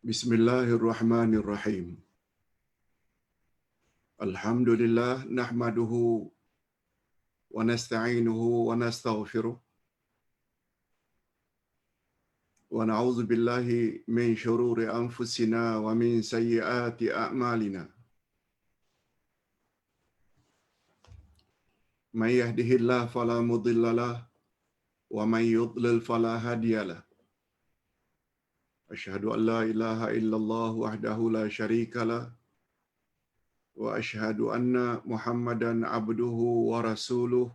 Bismillahirrahmanirrahim. Alhamdulillah nahmaduhu wa nasta'inuhu wa nastaghfiruh wa na'udzu billahi min shururi anfusina wa min sayyiati a'malina. May yahdihillahu fala mudilla lahu wa may yudlil fala hadiya lahu. Asyhadu an la ilaha illallah wahdahu la syarika lahu wa asyhadu anna Muhammadan abduhu wa rasuluh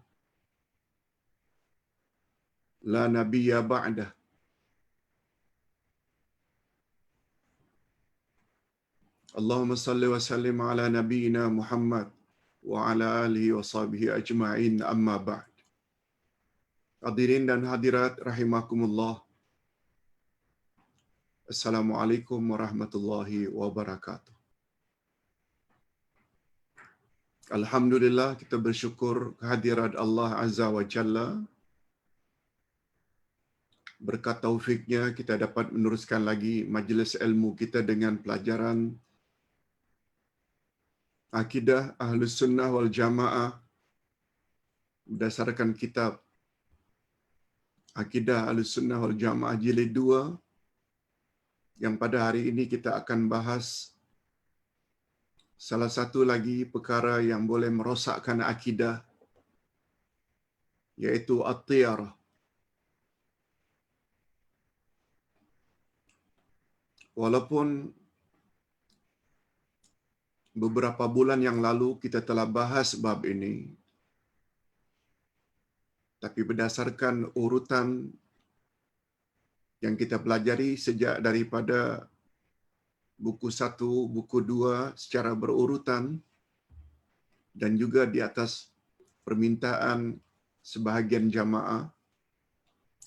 la nabiyya ba'dah. Allahumma salli wa sallim ala nabiyyina Muhammad wa ala alihi wa sahbihi ajma'in, amma ba'd. Hadirin dan hadirat rahimakumullah. Assalamualaikum warahmatullahi wabarakatuh. Alhamdulillah, kita bersyukur kehadirat Allah Azza wa Jalla. Berkat taufiknya kita dapat meneruskan lagi majlis ilmu kita dengan pelajaran Akidah Ahlus Sunnah wal Jamaah berdasarkan kitab Akidah Ahlus Sunnah wal Jamaah jilid 2, yang pada hari ini kita akan bahas salah satu lagi perkara yang boleh merosakkan akidah, yaitu at-tiyarah. Walaupun beberapa bulan yang lalu kita telah bahas bab ini, tapi berdasarkan urutan yang kita pelajari sejak daripada buku 1, buku 2 secara berurutan, dan juga di atas permintaan sebahagian jamaah,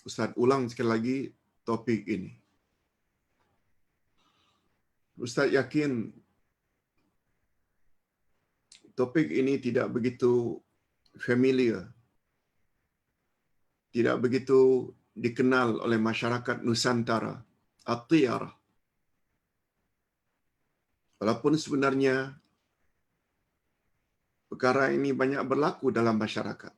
Ustaz ulang sekali lagi topik ini. Ustaz yakin topik ini tidak begitu familiar, tidak begitu dikenal oleh masyarakat Nusantara, at-tiyarah. Walaupun sebenarnya perkara ini banyak berlaku dalam masyarakat.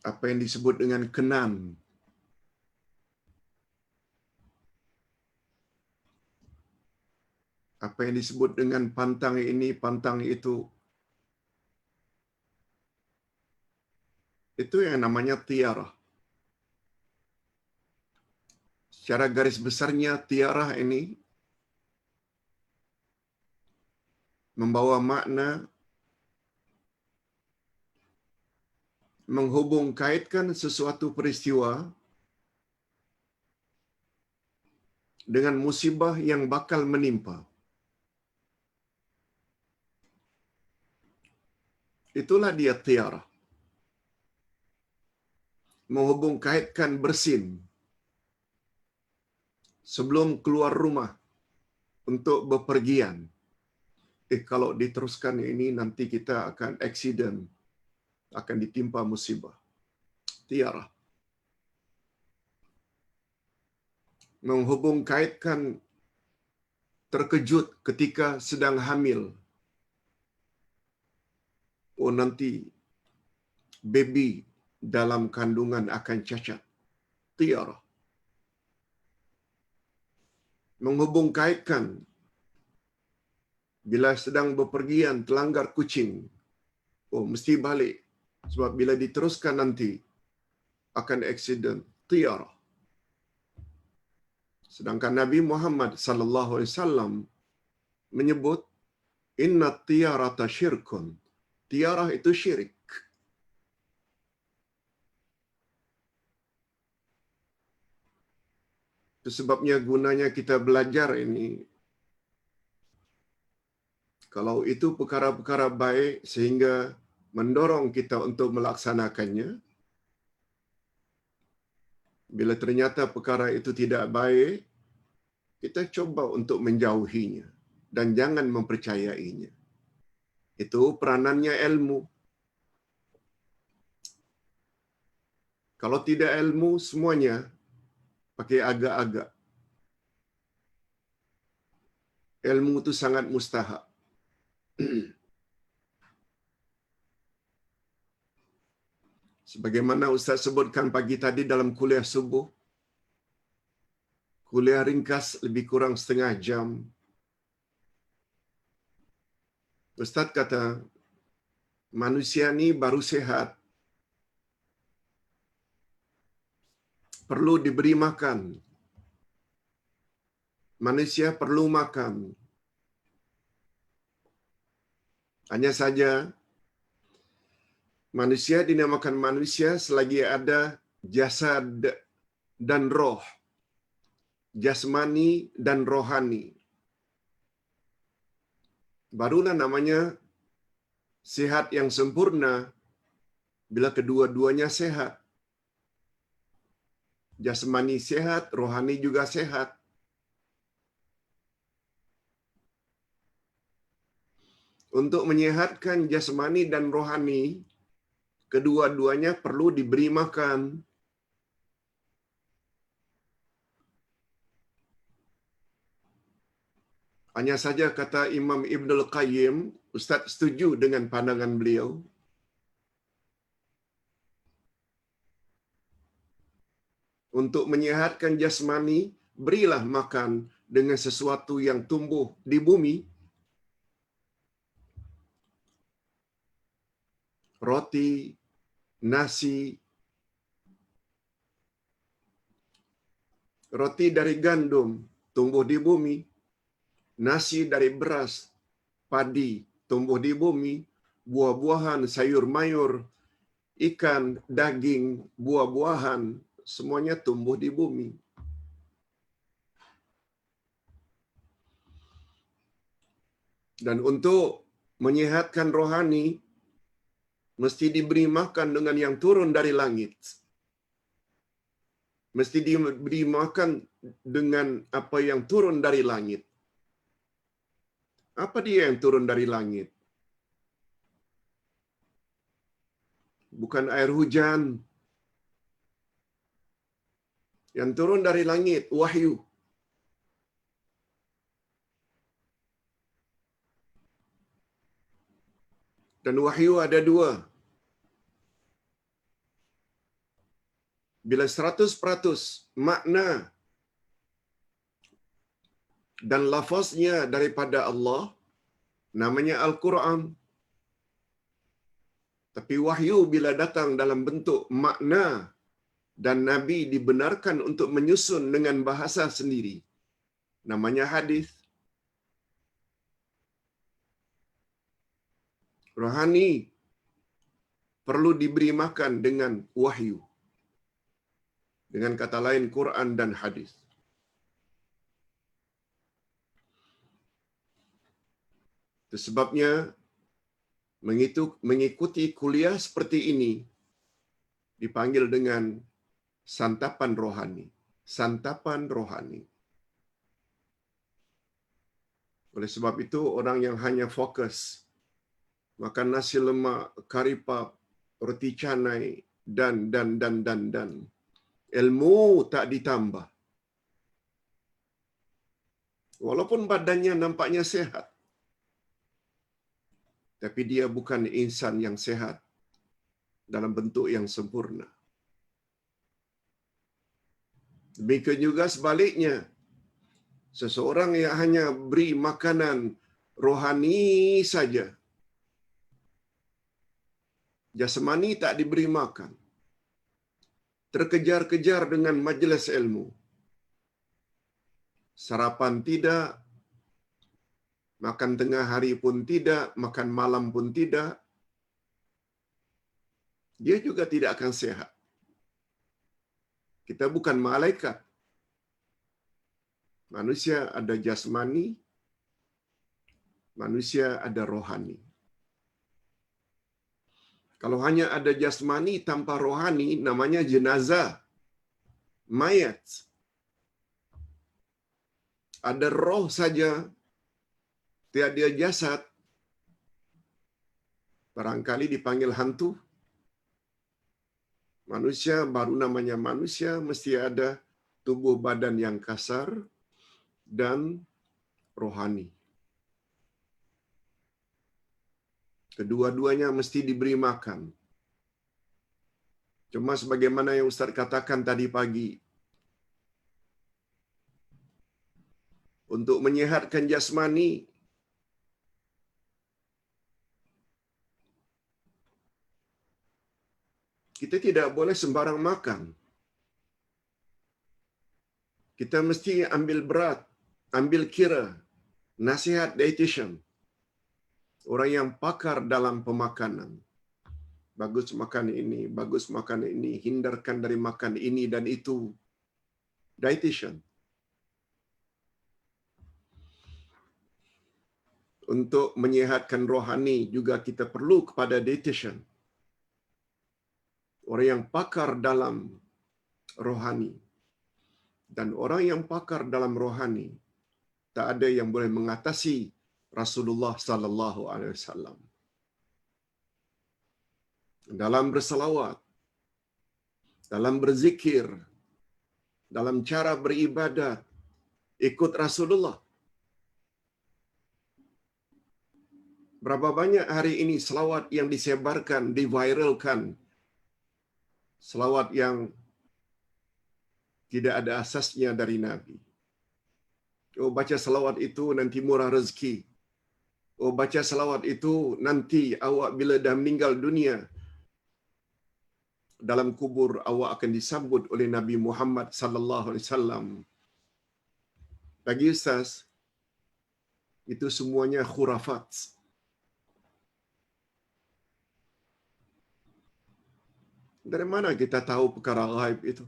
Apa yang disebut dengan kenan, apa yang disebut dengan pantang ini, pantang itu yang namanya tiyarah. Secara garis besarnya tiyarah ini membawa makna menghubung kaitkan sesuatu peristiwa dengan musibah yang bakal menimpa. Itulah dia tiyarah. Menghubung kaitkan bersin sebelum keluar rumah untuk bepergian. Kalau diteruskan ini nanti kita akan accident, akan ditimpa musibah. Tiyarah. Menghubung kaitkan terkejut ketika sedang hamil. Oh, nanti baby dalam kandungan akan cacat. Tiyarah. Menghubung kaitkan bila sedang bepergian terlanggar kucing. Oh, mesti balik. Sebab bila diteruskan nanti akan accident. Tiyarah. Sedangkan Nabi Muhammad sallallahu alaihi wasallam menyebut inna tiyarata syirkun. Tiyarah itu syirik. Itu sebabnya gunanya kita belajar ini. Kalau itu perkara-perkara baik sehingga mendorong kita untuk melaksanakannya, bila ternyata perkara itu tidak baik, kita coba untuk menjauhinya dan jangan mempercayainya. Itu peranannya ilmu. Kalau tidak ilmu, semuanya pakai agak-agak. Ilmu itu sangat mustahak. Sebagaimana Ustaz sebutkan pagi tadi dalam kuliah subuh, kuliah ringkas lebih kurang setengah jam. Ustaz kata, manusia ni baru sehat, perlu diberi makan. Manusia perlu makan. Hanya saja, manusia dinamakan manusia selagi ada jasad dan roh. Jasmani dan rohani. Barulah namanya sehat yang sempurna bila kedua-duanya sehat. Jasmani sehat, rohani juga sehat. Untuk menyehatkan jasmani dan rohani, kedua-duanya perlu diberi makan. Hanya saja kata Imam Ibnul Qayyim, Ustaz setuju dengan pandangan beliau, untuk menyehatkan jasmani, berilah makan dengan sesuatu yang tumbuh di bumi. Roti, nasi, roti dari gandum, tumbuh di bumi. Nasi dari beras, padi, tumbuh di bumi. Buah-buahan, sayur mayur, ikan, daging, buah-buahan, semuanya tumbuh di bumi. Dan untuk menyehatkan rohani, mesti diberi makan dengan yang turun dari langit. Mesti diberi makan dengan apa yang turun dari langit. Apa dia yang turun dari langit? Bukan air hujan. Yang turun dari langit, wahyu. Dan wahyu ada dua. Bila 100% makna dan lafaznya daripada Allah, namanya Al-Quran. Tapi wahyu bila datang dalam bentuk makna dan Nabi dibenarkan untuk menyusun dengan bahasa sendiri, namanya hadis. Rohani perlu diberi makan dengan wahyu. Dengan kata lain, Quran dan hadis. Itu sebabnya mengikuti kuliah seperti ini dipanggil dengan santapan rohani. Santapan rohani. Oleh sebab itu, orang yang hanya fokus makan nasi lemak, kari pap, roti canai, dan. Ilmu tak ditambah. Walaupun badannya nampaknya sehat, tapi dia bukan insan yang sehat dalam bentuk yang sempurna. Demikian juga sebaliknya, seseorang yang hanya beri makanan rohani saja, jasmani tak diberi makan, terkejar-kejar dengan majlis ilmu, sarapan tidak, makan tengah hari pun tidak, makan malam pun tidak, dia juga tidak akan sehat. Kita bukan malaikat. Manusia ada jasmani, manusia ada rohani. Kalau hanya ada jasmani tanpa rohani, namanya jenazah, mayat. Ada roh saja, tiada jasad, barangkali dipanggil hantu. Manusia baru namanya manusia, mesti ada tubuh badan yang kasar dan rohani. Kedua-duanya mesti diberi makan. Cuma sebagaimana yang Ustaz katakan tadi pagi, untuk menyihatkan jasmani, kita tidak boleh sembarang makan. Kita mesti ambil berat, ambil kira nasihat dietitian, orang yang pakar dalam pemakanan. Bagus makan ini, bagus makan ini, hindarkan dari makan ini dan itu. Dietitian. Untuk menyihatkan rohani juga kita perlu kepada dietitian. Orang yang pakar dalam rohani. Dan orang yang pakar dalam rohani, tak ada yang boleh mengatasi Rasulullah sallallahu alaihi wasallam. Dalam berselawat, dalam berzikir, dalam cara beribadat, ikut Rasulullah. Berapa banyak hari ini selawat yang disebarkan, diviralkan, selawat yang tidak ada asasnya dari Nabi. Oh, baca selawat itu nanti murah rezeki. Oh, baca selawat itu nanti awak bila dah meninggal dunia, dalam kubur awak akan disambut oleh Nabi Muhammad sallallahu alaihi wasallam. Bagi Ustaz, itu semuanya khurafat. Dari mana kita tahu perkara ghaib itu?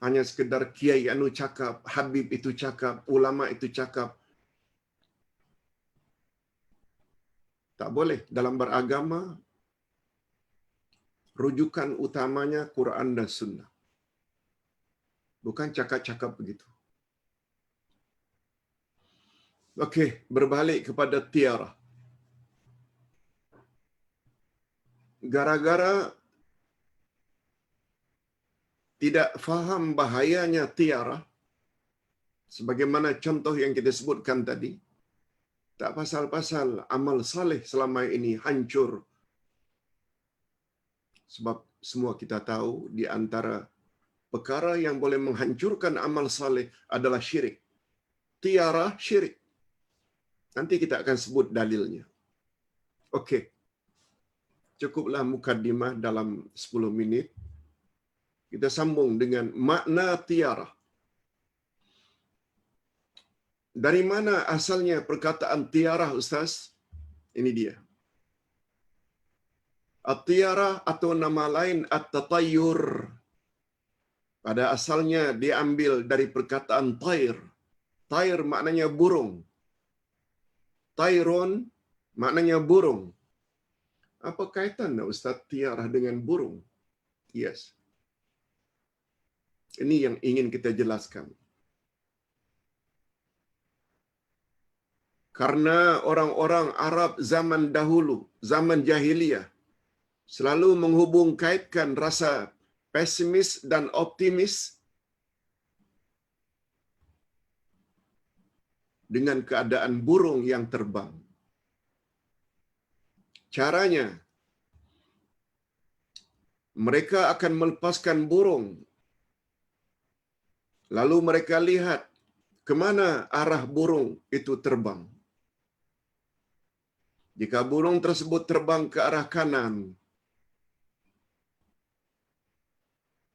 Hanya sekedar kiai anu cakap, habib itu cakap, ulama itu cakap. Tak boleh. Dalam beragama, rujukan utamanya Quran dan Sunnah. Bukan cakap-cakap begitu. Okey, berbalik kepada tiarah. Gara-gara tidak faham bahayanya tiarah, sebagaimana contoh yang kita sebutkan tadi, tak pasal-pasal amal saleh selama ini hancur. Sebab semua kita tahu di antara perkara yang boleh menghancurkan amal saleh adalah syirik. Tiarah syirik. Nanti kita akan sebut dalilnya. Okey. Cukuplah mukaddimah dalam 10 minit. Kita sambung dengan makna tiarah. Dari mana asalnya perkataan tiarah, Ustaz? Ini dia. At-tiarah atau nama lain at-tatayyur. Pada asalnya diambil dari perkataan tair. Tair maknanya burung. Tairun maknanya burung. Apa kaitan Ustaz tiarah dengan burung? Yes. Ini yang ingin kita jelaskan. Karena orang-orang Arab zaman dahulu, zaman jahiliyah, selalu menghubung-kaitkan rasa pesimis dan optimis dengan keadaan burung yang terbang. Caranya, mereka akan melepaskan burung. Lalu mereka lihat ke mana arah burung itu terbang. Jika burung tersebut terbang ke arah kanan,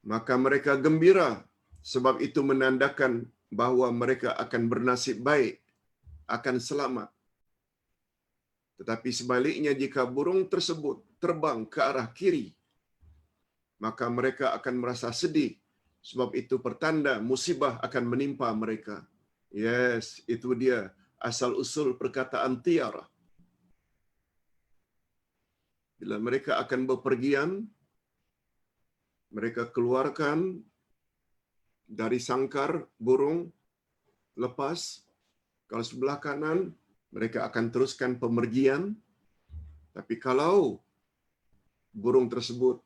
maka mereka gembira sebab itu menandakan bahawa mereka akan bernasib baik, akan selamat. Tetapi sebaliknya jika burung tersebut terbang ke arah kiri, maka mereka akan merasa sedih sebab itu pertanda musibah akan menimpa mereka. Yes, itu dia asal-usul perkataan tiarah. Bila mereka akan bepergian, mereka keluarkan dari sangkar burung, lepas. Kalau sebelah kanan, mereka akan teruskan pemergian. Tapi kalau burung tersebut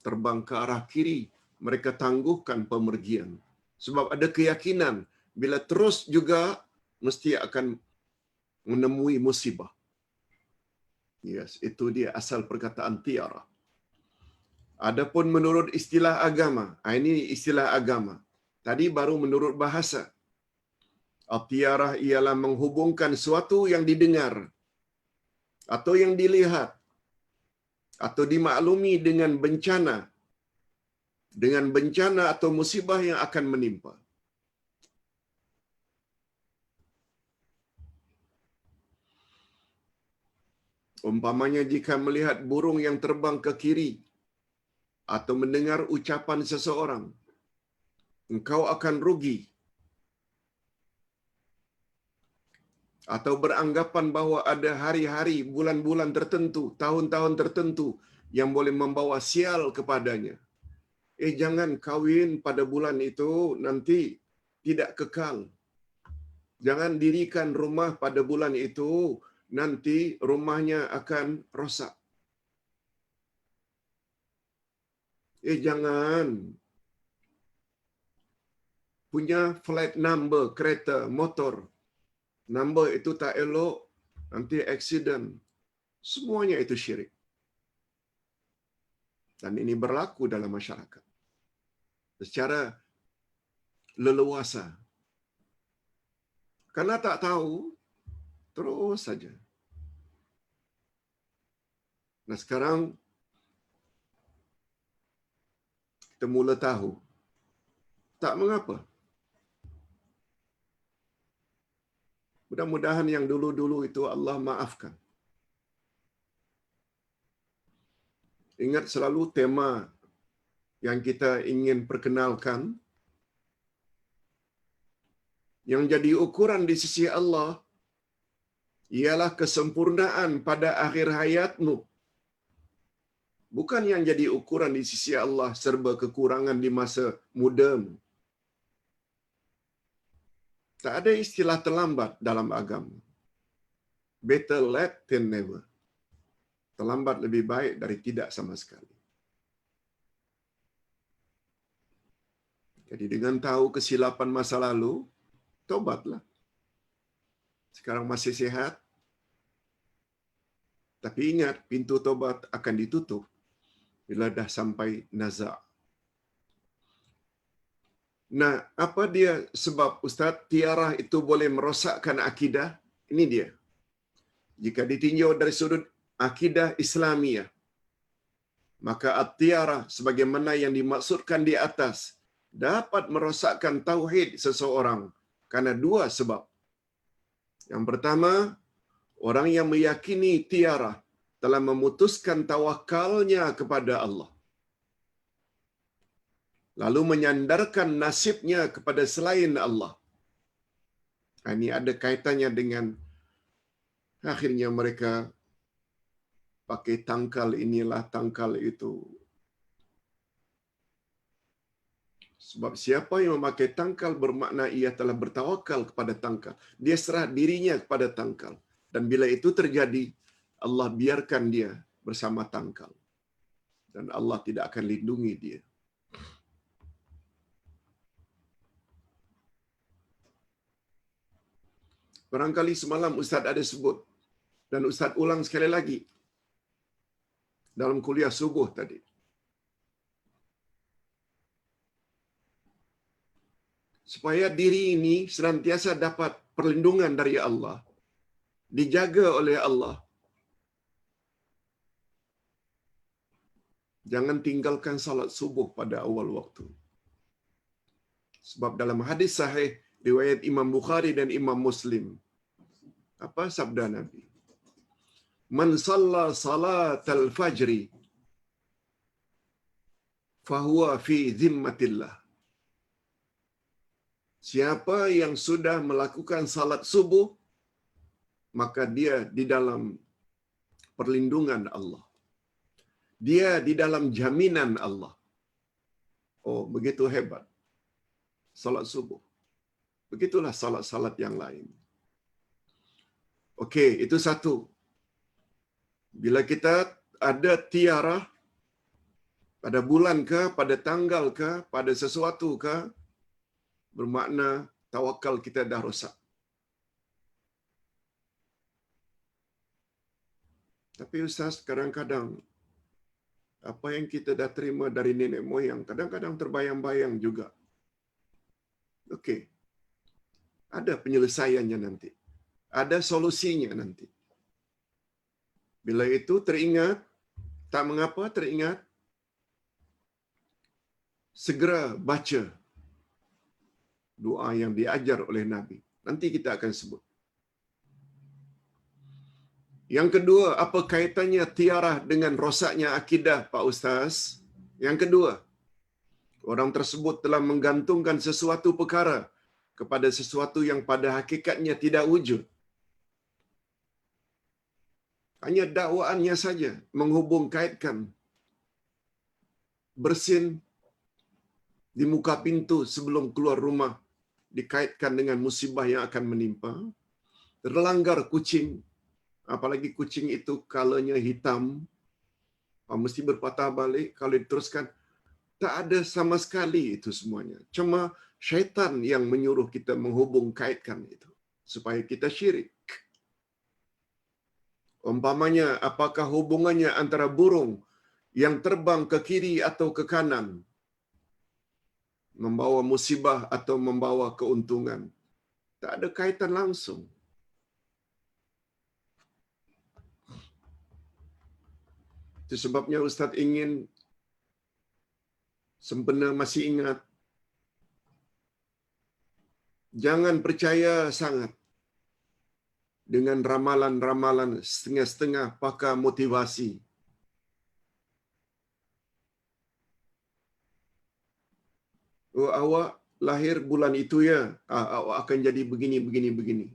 terbang ke arah kiri, mereka tangguhkan pemergian. Sebab ada keyakinan bila terus juga mesti akan menemui musibah. Yes, itu dia asal perkataan tiara. Adapun menurut istilah agama, ini istilah agama. Tadi baru menurut bahasa. At-tiarah ialah menghubungkan sesuatu yang didengar atau yang dilihat atau dimaklumi dengan bencana atau musibah yang akan menimpa. Umpamanya jika melihat burung yang terbang ke kiri atau mendengar ucapan seseorang, engkau akan rugi. Atau beranggapan bahawa ada hari-hari, bulan-bulan tertentu, tahun-tahun tertentu yang boleh membawa sial kepadanya. Jangan kawin pada bulan itu, nanti tidak kekal. Jangan dirikan rumah pada bulan itu, nanti rumahnya akan rosak. Jangan punya flight number kereta, motor. Number itu tak elok, nanti accident. Semuanya itu syirik. Dan ini berlaku dalam masyarakat. Secara leluasa. Karena tak tahu, terus saja. Nah sekarang, kita mula tahu. Tak mengapa. Mudah-mudahan yang dulu-dulu itu Allah maafkan. Ingat selalu tema yang kita ingin perkenalkan, yang jadi ukuran di sisi Allah ialah kesempurnaan pada akhir hayatmu. Bukan yang jadi ukuran di sisi Allah serba kekurangan di masa mudamu. Tak ada istilah terlambat dalam agama. Better late than never. Terlambat lebih baik dari tidak sama sekali. Jadi dengan tahu kesilapan masa lalu, tobatlah. Sekarang masih sihat. Tapi ingat, pintu tobat akan ditutup bila dah sampai nazak. Nah, apa dia sebab Ustaz tiarah itu boleh merosakkan akidah? Ini dia. Jika ditinjau dari sudut akidah Islamiyah, maka at-tiarah sebagaimana yang dimaksudkan di atas dapat merosakkan tauhid seseorang karena dua sebab. Yang pertama, orang yang meyakini tiarah telah memutuskan tawakalnya kepada Allah, lalu menyandarkan nasibnya kepada selain Allah. Ini ada kaitannya dengan akhirnya mereka pakai tangkal inilah, tangkal itu. Sebab siapa yang memakai tangkal bermakna ia telah bertawakal kepada tangkal. Dia serah dirinya kepada tangkal. Dan bila itu terjadi, Allah biarkan dia bersama tangkal. Dan Allah tidak akan lindungi dia. Barangkali semalam Ustaz ada sebut. Dan Ustaz ulang sekali lagi. Dalam kuliah subuh tadi. Supaya diri ini senantiasa dapat perlindungan dari Allah. Dijaga oleh Allah. Jangan tinggalkan salat subuh pada awal waktu. Sebab dalam hadis sahih riwayat Imam Bukhari dan Imam Muslim, apa sabda Nabi? Man shalla salatal fajri fahuwa fi zimmatillah. Siapa yang sudah melakukan salat subuh, maka dia di dalam perlindungan Allah. Dia di dalam jaminan Allah. Oh, begitu hebat salat subuh. Begitulah salat-salat yang lain. Okey, itu satu. Bila kita ada tiarah, pada bulan ke, pada tanggal ke, pada sesuatu ke, bermakna tawakal kita dah rosak. Tapi Ustaz, kadang-kadang apa yang kita dah terima dari nenek moyang, kadang-kadang terbayang-bayang juga. Okey, ada penyelesaiannya nanti. Ada solusinya nanti. Bila itu teringat, tak mengapa teringat, segera baca doa yang diajar oleh Nabi. Nanti kita akan sebut. Yang kedua, apa kaitannya tiarah dengan rosaknya akidah, Pak Ustaz? Yang kedua, orang tersebut telah menggantungkan sesuatu perkara kepada sesuatu yang pada hakikatnya tidak wujud. Hanya dakwaannya saja menghubung kaitkan bersin di muka pintu sebelum keluar rumah dikaitkan dengan musibah yang akan menimpa. Terlanggar kucing, apalagi kucing itu kalanya hitam, mesti berpatah balik. Kalau diteruskan, tak ada sama sekali itu semuanya. Cuma syaitan yang menyuruh kita menghubung kaitkan itu supaya kita syirik. Umpamanya, apakah hubungannya antara burung yang terbang ke kiri atau ke kanan membawa musibah atau membawa keuntungan? Tak ada kaitan langsung. Itu sebabnya Ustaz ingin sempena masih ingat, jangan percaya sangat dengan ramalan-ramalan setengah-setengah pakar motivasi. Oh, awak lahir bulan itu ya, awak akan jadi begini, begini, begini.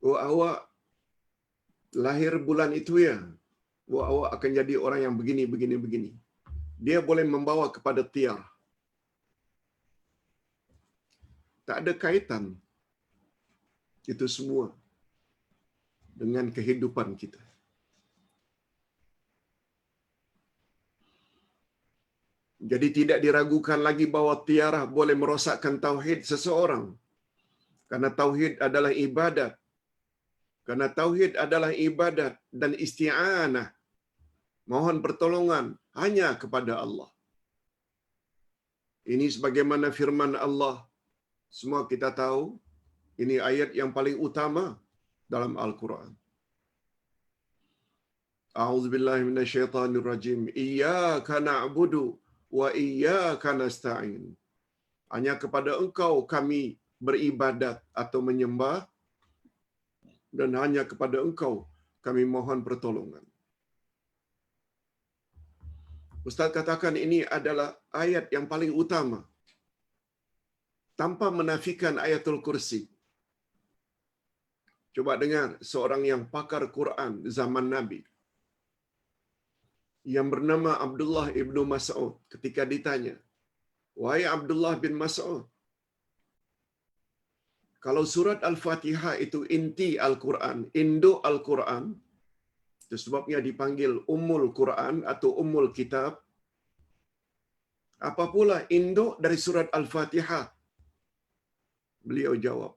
Oh, awak lahir bulan itu ya, oh, awak akan jadi orang yang begini, begini, begini. Dia boleh membawa kepada tiar. Tak ada kaitan itu semua dengan kehidupan kita. Jadi tidak diragukan lagi bahawa tiarah boleh merosakkan tauhid seseorang. Karena tauhid adalah ibadat. Karena tauhid adalah ibadat dan isti'anah. Mohon pertolongan hanya kepada Allah. Ini sebagaimana firman Allah. Semua kita tahu, ini ayat yang paling utama dalam Al-Quran. A'udzubillahi minasyaitonirrajim. Iyyaka na'budu wa iyyaka nasta'in. Hanya kepada Engkau kami beribadat atau menyembah, dan hanya kepada Engkau kami mohon pertolongan. Ustaz katakan ini adalah ayat yang paling utama, tanpa menafikan ayatul kursi. Coba dengar seorang yang pakar Quran zaman Nabi, yang bernama Abdullah ibnu Mas'ud, ketika ditanya, wahai Abdullah bin Mas'ud, kalau surat Al-Fatihah itu inti Al-Quran, induk Al-Quran, itu sebabnya dipanggil Ummul Quran atau Ummul Kitab, apa pula induk dari surat Al-Fatihah? Beliau jawab,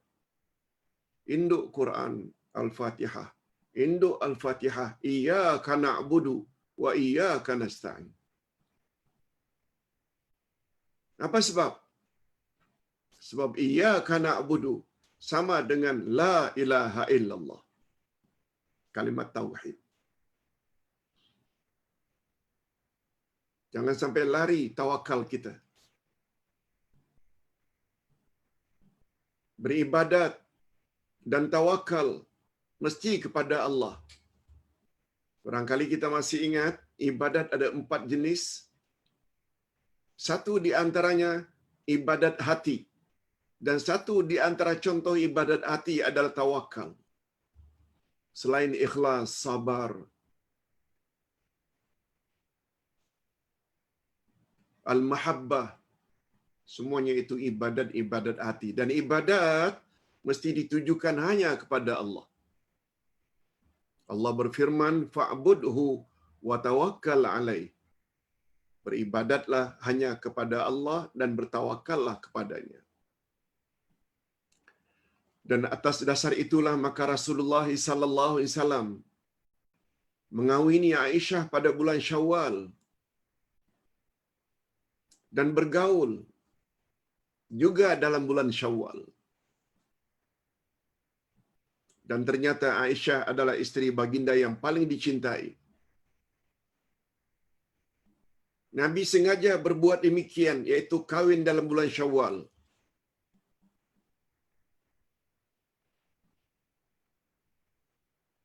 induk Quran Al-Fatihah. Induk Al-Fatihah, iyyaka na'budu wa iyyaka nasta'in. Apa sebab? Sebab iyyaka na'budu sama dengan la ilaha illallah. Kalimat tauhid. Jangan sampai lari tawakal kita. Beribadat dan tawakal mesti kepada Allah. Barangkali kita masih ingat, ibadat ada 4 jenis. Satu di antaranya ibadat hati. Dan satu di antara contoh ibadat hati adalah tawakal. Selain ikhlas, sabar, al-mahabbah, semuanya itu ibadat-ibadat hati. Dan ibadat mesti ditujukan hanya kepada Allah. Allah berfirman, "Fa'budhu wa tawakkal 'alaihi." Beribadatlah hanya kepada Allah dan bertawakallah kepadanya. Dan atas dasar itulah maka Rasulullah sallallahu alaihi wasallam mengawini Aisyah pada bulan Syawal dan bergaul juga dalam bulan Syawal. Dan ternyata Aisyah adalah isteri baginda yang paling dicintai. Nabi sengaja berbuat demikian, iaitu kawin dalam bulan Syawal.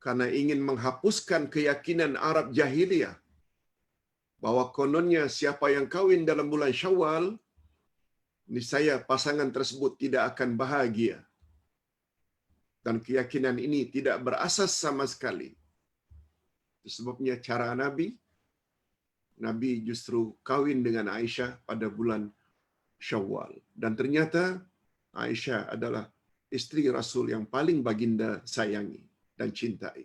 Karena ingin menghapuskan keyakinan Arab jahiliyah bahwa kononnya siapa yang kawin dalam bulan Syawal, niscaya pasangan tersebut tidak akan bahagia. Dan keyakinan ini tidak berasas sama sekali. Sebabnya cara Nabi justru kawin dengan Aisyah pada bulan Syawal. Dan ternyata Aisyah adalah isteri Rasul yang paling baginda sayangi dan cintai.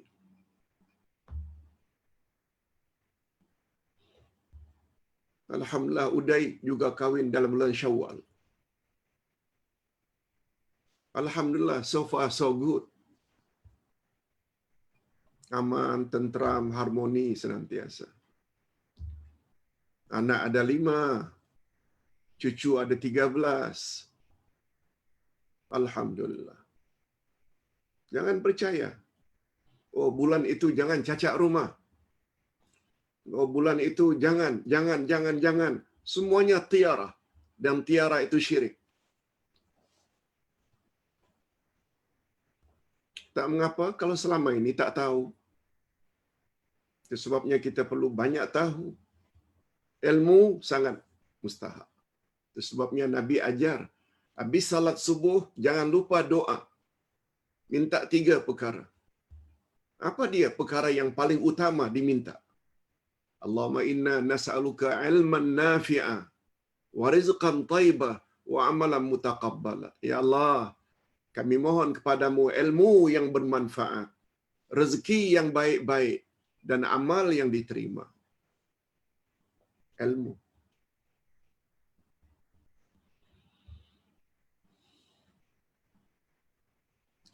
Alhamdulillah, Uday juga kawin dalam bulan Syawal. Alhamdulillah, so far so good. Aman, tentram, harmoni senantiasa. Anak ada 5, cucu ada 13. Alhamdulillah. Jangan percaya. Oh, bulan itu jangan cacak rumah. Oh, bulan itu jangan. Semuanya tiara. Dan tiara itu syirik. Tak mengapa kalau selama ini tak tahu. Itu sebabnya kita perlu banyak tahu. Ilmu sangat mustahak. Itu sebabnya Nabi ajar, habis salat subuh jangan lupa doa. Minta 3 perkara. Apa dia perkara yang paling utama diminta? Allahumma inna nas'aluka ilman nafi'a wa rizqan thayyibah wa amalan mutaqabbala. Ya Allah, kami mohon kepadamu ilmu yang bermanfaat, rezeki yang baik-baik, dan amal yang diterima. Ilmu.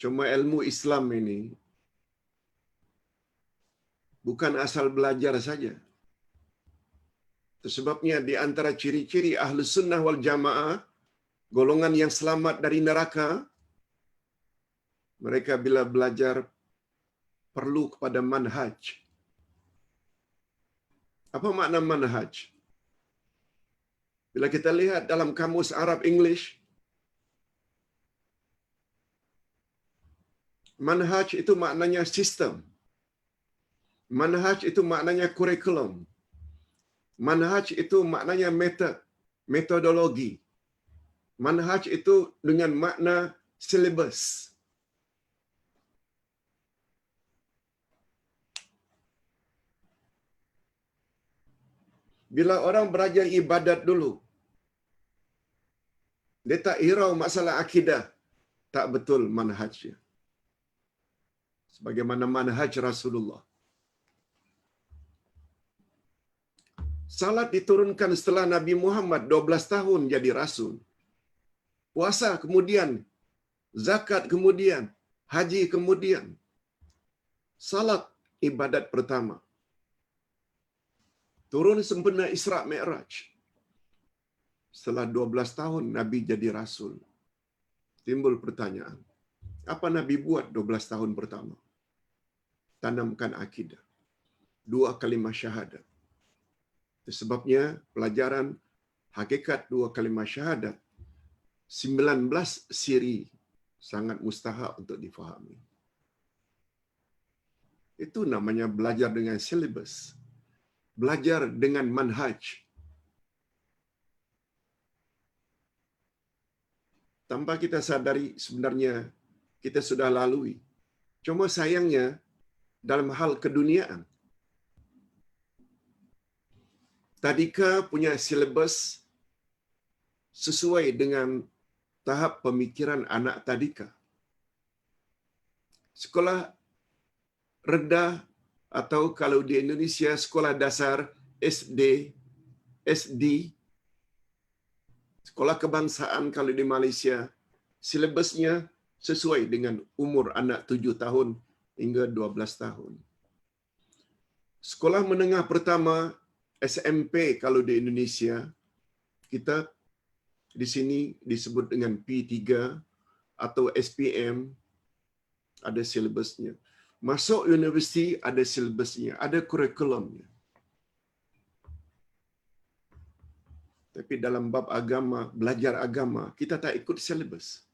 Cuma ilmu Islam ini bukan asal belajar saja. Sebabnya di antara ciri-ciri Ahlus Sunnah wal Jamaah, golongan yang selamat dari neraka, mereka bila belajar perlu kepada manhaj. Apa makna manhaj? Bila kita lihat dalam kamus Arab English, manhaj itu maknanya sistem. Manhaj itu maknanya kurikulum. Manhaj itu maknanya metodologi. Manhaj itu dengan makna syllabus. Bila orang belajar ibadat dulu, dia tak hirau masalah akidah, tak betul manhajnya. Sebagaimana manhaj Rasulullah. Salat diturunkan setelah Nabi Muhammad 12 tahun jadi Rasul. Puasa kemudian, zakat kemudian, haji kemudian. Salat ibadat pertama. Turun sempena Isra Mi'raj. Setelah 12 tahun Nabi jadi Rasul. Timbul pertanyaan. Apa Nabi buat 12 tahun pertama? Tanamkan akidah. 2 kalimah syahadat. Sebabnya pelajaran hakikat 2 kalimah syahadat 19 siri sangat mustahak untuk difahami. Itu namanya belajar dengan syllabus. Belajar dengan manhaj. Tanpa kita sadari sebenarnya kita sudah lalui. Cuma sayangnya dalam hal keduniaan, tadika punya silibus sesuai dengan tahap pemikiran anak tadika. Sekolah rendah atau kalau di Indonesia sekolah dasar SD, sekolah kebangsaan kalau di Malaysia, silabusnya sesuai dengan umur anak 7 tahun hingga 12 tahun. Sekolah menengah pertama SMP kalau di Indonesia, kita di sini disebut dengan P3 atau SPM, ada silabusnya. Masuk universiti ada silabusnya, ada kurikulumnya. Tapi dalam bab agama, belajar agama, kita tak ikut silabus.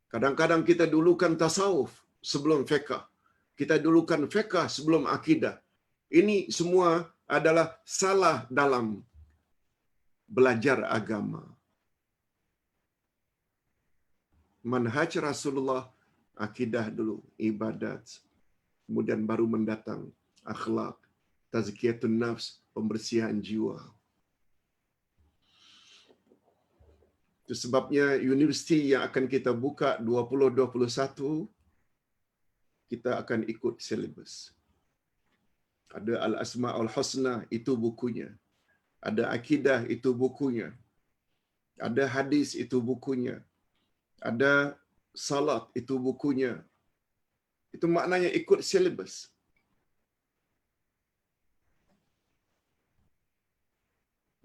Kadang-kadang kita dulukan tasawuf sebelum fiqh. Kita dulukan fiqh sebelum akidah. Ini semua adalah salah dalam belajar agama. Manhaj Rasulullah, akidah dulu, ibadat, kemudian baru mendatang akhlak, tazkiyatun nafs, pembersihan jiwa. Itu sebabnya universiti yang akan kita buka 2021, kita akan ikut silabus. Ada Al-Asma'ul Husna, itu bukunya. Ada akidah, itu bukunya. Ada hadis, itu bukunya. Ada salat, itu bukunya. Itu maknanya ikut silabus.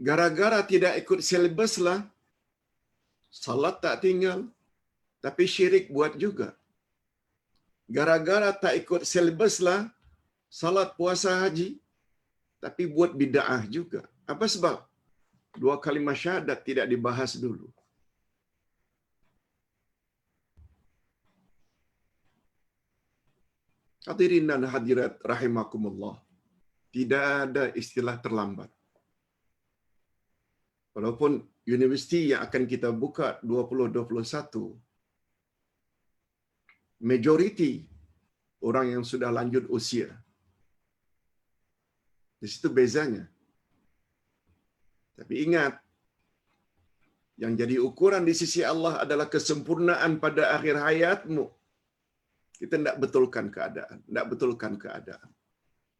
Gara-gara tidak ikut silabus lah, salat tak tinggal, tapi syirik buat juga. Gara-gara tak ikut silabus lah, salat puasa haji, tapi buat bid'ah juga. Apa sebab? 2 kalimah syahadat tidak dibahas dulu. Hadirin dan hadirat rahimakumullah. Tidak ada istilah terlambat. Walaupun universiti yang akan kita buka 2021, majoriti orang yang sudah lanjut usia. Di situ bezanya. Tapi ingat, yang jadi ukuran di sisi Allah adalah kesempurnaan pada akhir hayatmu. Kita tidak betulkan keadaan.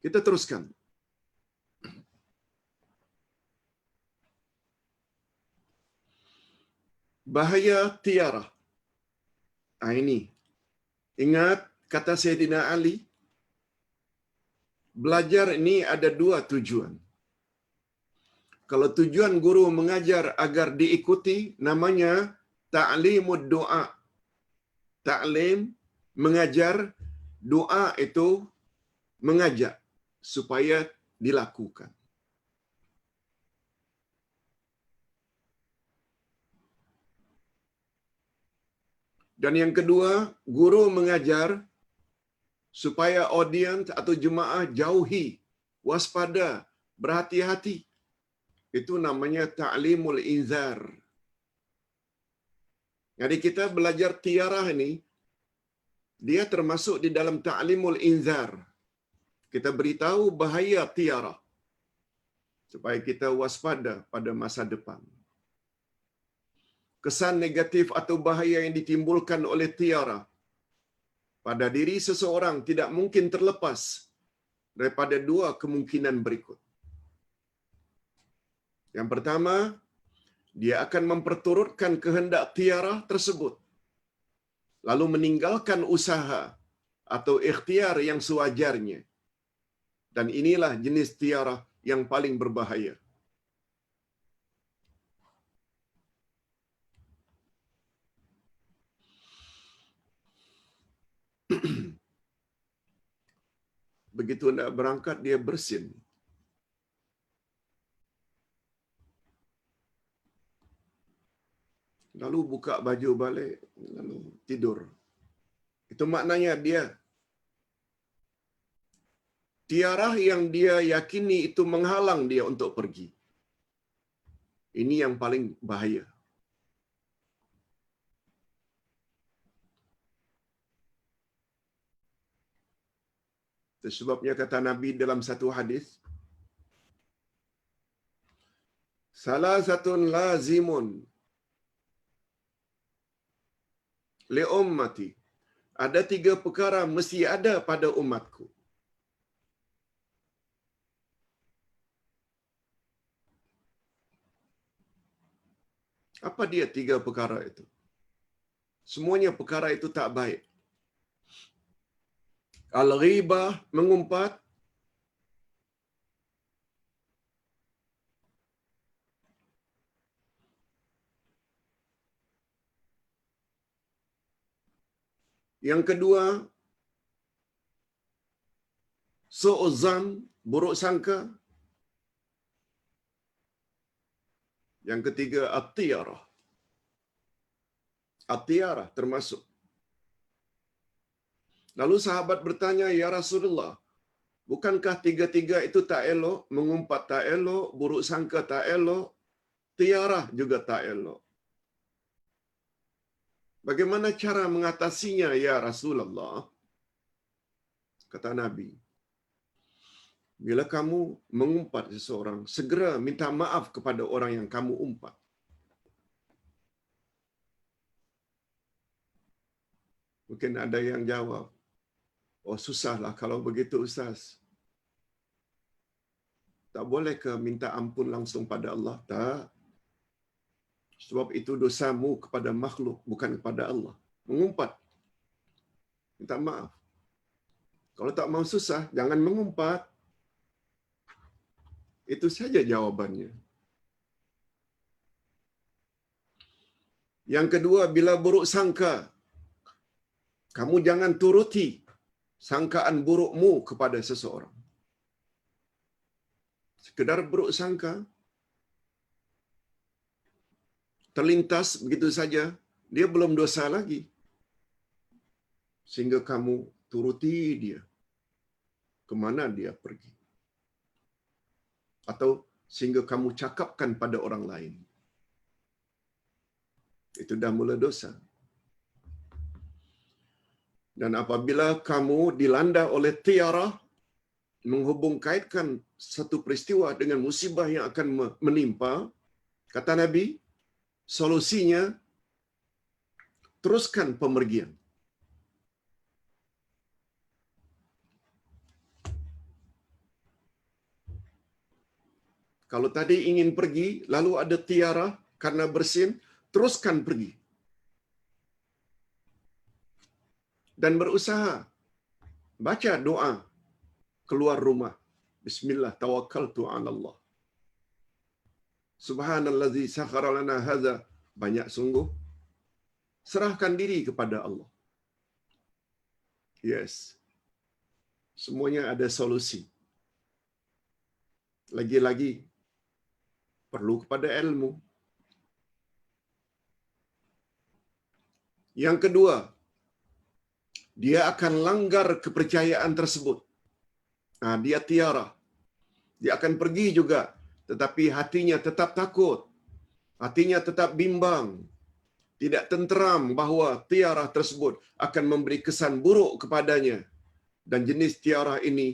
Kita teruskan. Bahaya tiarah. Ini. Ingat kata Sayyidina Ali, belajar ini ada 2 tujuan. Kalau tujuan guru mengajar agar diikuti, namanya ta'limud doa. Ta'lim, mengajar, doa itu mengajak supaya dilakukan. Dan yang kedua, guru mengajar supaya audiens atau jemaah jauhi, waspada, berhati-hati. Itu namanya ta'limul inzar. Jadi kita belajar tiarah ini, dia termasuk di dalam ta'limul inzar. Kita beritahu bahaya tiarah, supaya kita waspada pada masa depan. Kesan negatif atau bahaya yang ditimbulkan oleh tiarah pada diri seseorang tidak mungkin terlepas daripada 2 kemungkinan berikut. Yang pertama, dia akan memperturutkan kehendak tiarah tersebut, lalu meninggalkan usaha atau ikhtiar yang sewajarnya. Dan inilah jenis tiarah yang paling berbahaya. Begitu nak berangkat, dia bersin. Lalu buka baju balik, lalu tidur. Itu maknanya dia tiarah yang dia yakini itu menghalang dia untuk pergi. Ini yang paling bahaya. Itu sebabnya kata Nabi dalam satu hadis, salasatun lazimun li ummati Ada 3 perkara mesti ada pada umatku. Apa dia 3 perkara itu? Semuanya perkara itu tak baik. Al-ghibah, mengumpat. Yang kedua, su'uzan, buruk sangka. Yang ketiga, at-tiyarah. At-tiyarah termasuk. Lalu sahabat bertanya, "Ya Rasulullah, bukankah 3-3 itu tak elok? Mengumpat tak elok, buruk sangka tak elok, tiarah juga tak elok. Bagaimana cara mengatasinya, ya Rasulullah?" Kata Nabi, "Bila kamu mengumpat seseorang, segera minta maaf kepada orang yang kamu umpat." Mungkin ada yang jawab, "Oh, susahlah kalau begitu, Ustaz. Tak boleh ke minta ampun langsung pada Allah?" Tak. Sebab itu dosamu kepada makhluk, bukan kepada Allah. Mengumpat, minta maaf. Kalau tak mau susah, jangan mengumpat. Itu saja jawabannya. Yang kedua, bila buruk sangka, kamu jangan turuti sangkaan burukmu kepada seseorang. Sekedar buruk sangka, terlintas begitu saja, dia belum dosa lagi. Sehingga kamu turuti dia ke mana dia pergi. Atau sehingga kamu cakapkan pada orang lain. Itu dah mula dosa. Dan apabila kamu dilanda oleh tiarah, menghubung kaitkan satu peristiwa dengan musibah yang akan menimpa, kata Nabi, solusinya teruskan pemergian. Kalau tadi ingin pergi, lalu ada tiarah karena bersin, teruskan pergi. Dan berusaha baca doa keluar rumah. Bismillah tawakkaltu 'ala Allah. Subhanallazi sakhkhara lana hadza. Banyak sungguh. Serahkan diri kepada Allah. Yes. Semuanya ada solusi. Lagi-lagi perlu kepada ilmu. Yang kedua, dia akan langgar kepercayaan tersebut. Dia tiarah. Dia akan pergi juga, tetapi hatinya tetap takut. Hatinya tetap bimbang. Tidak tenteram bahawa tiarah tersebut akan memberi kesan buruk kepadanya. Dan jenis tiarah ini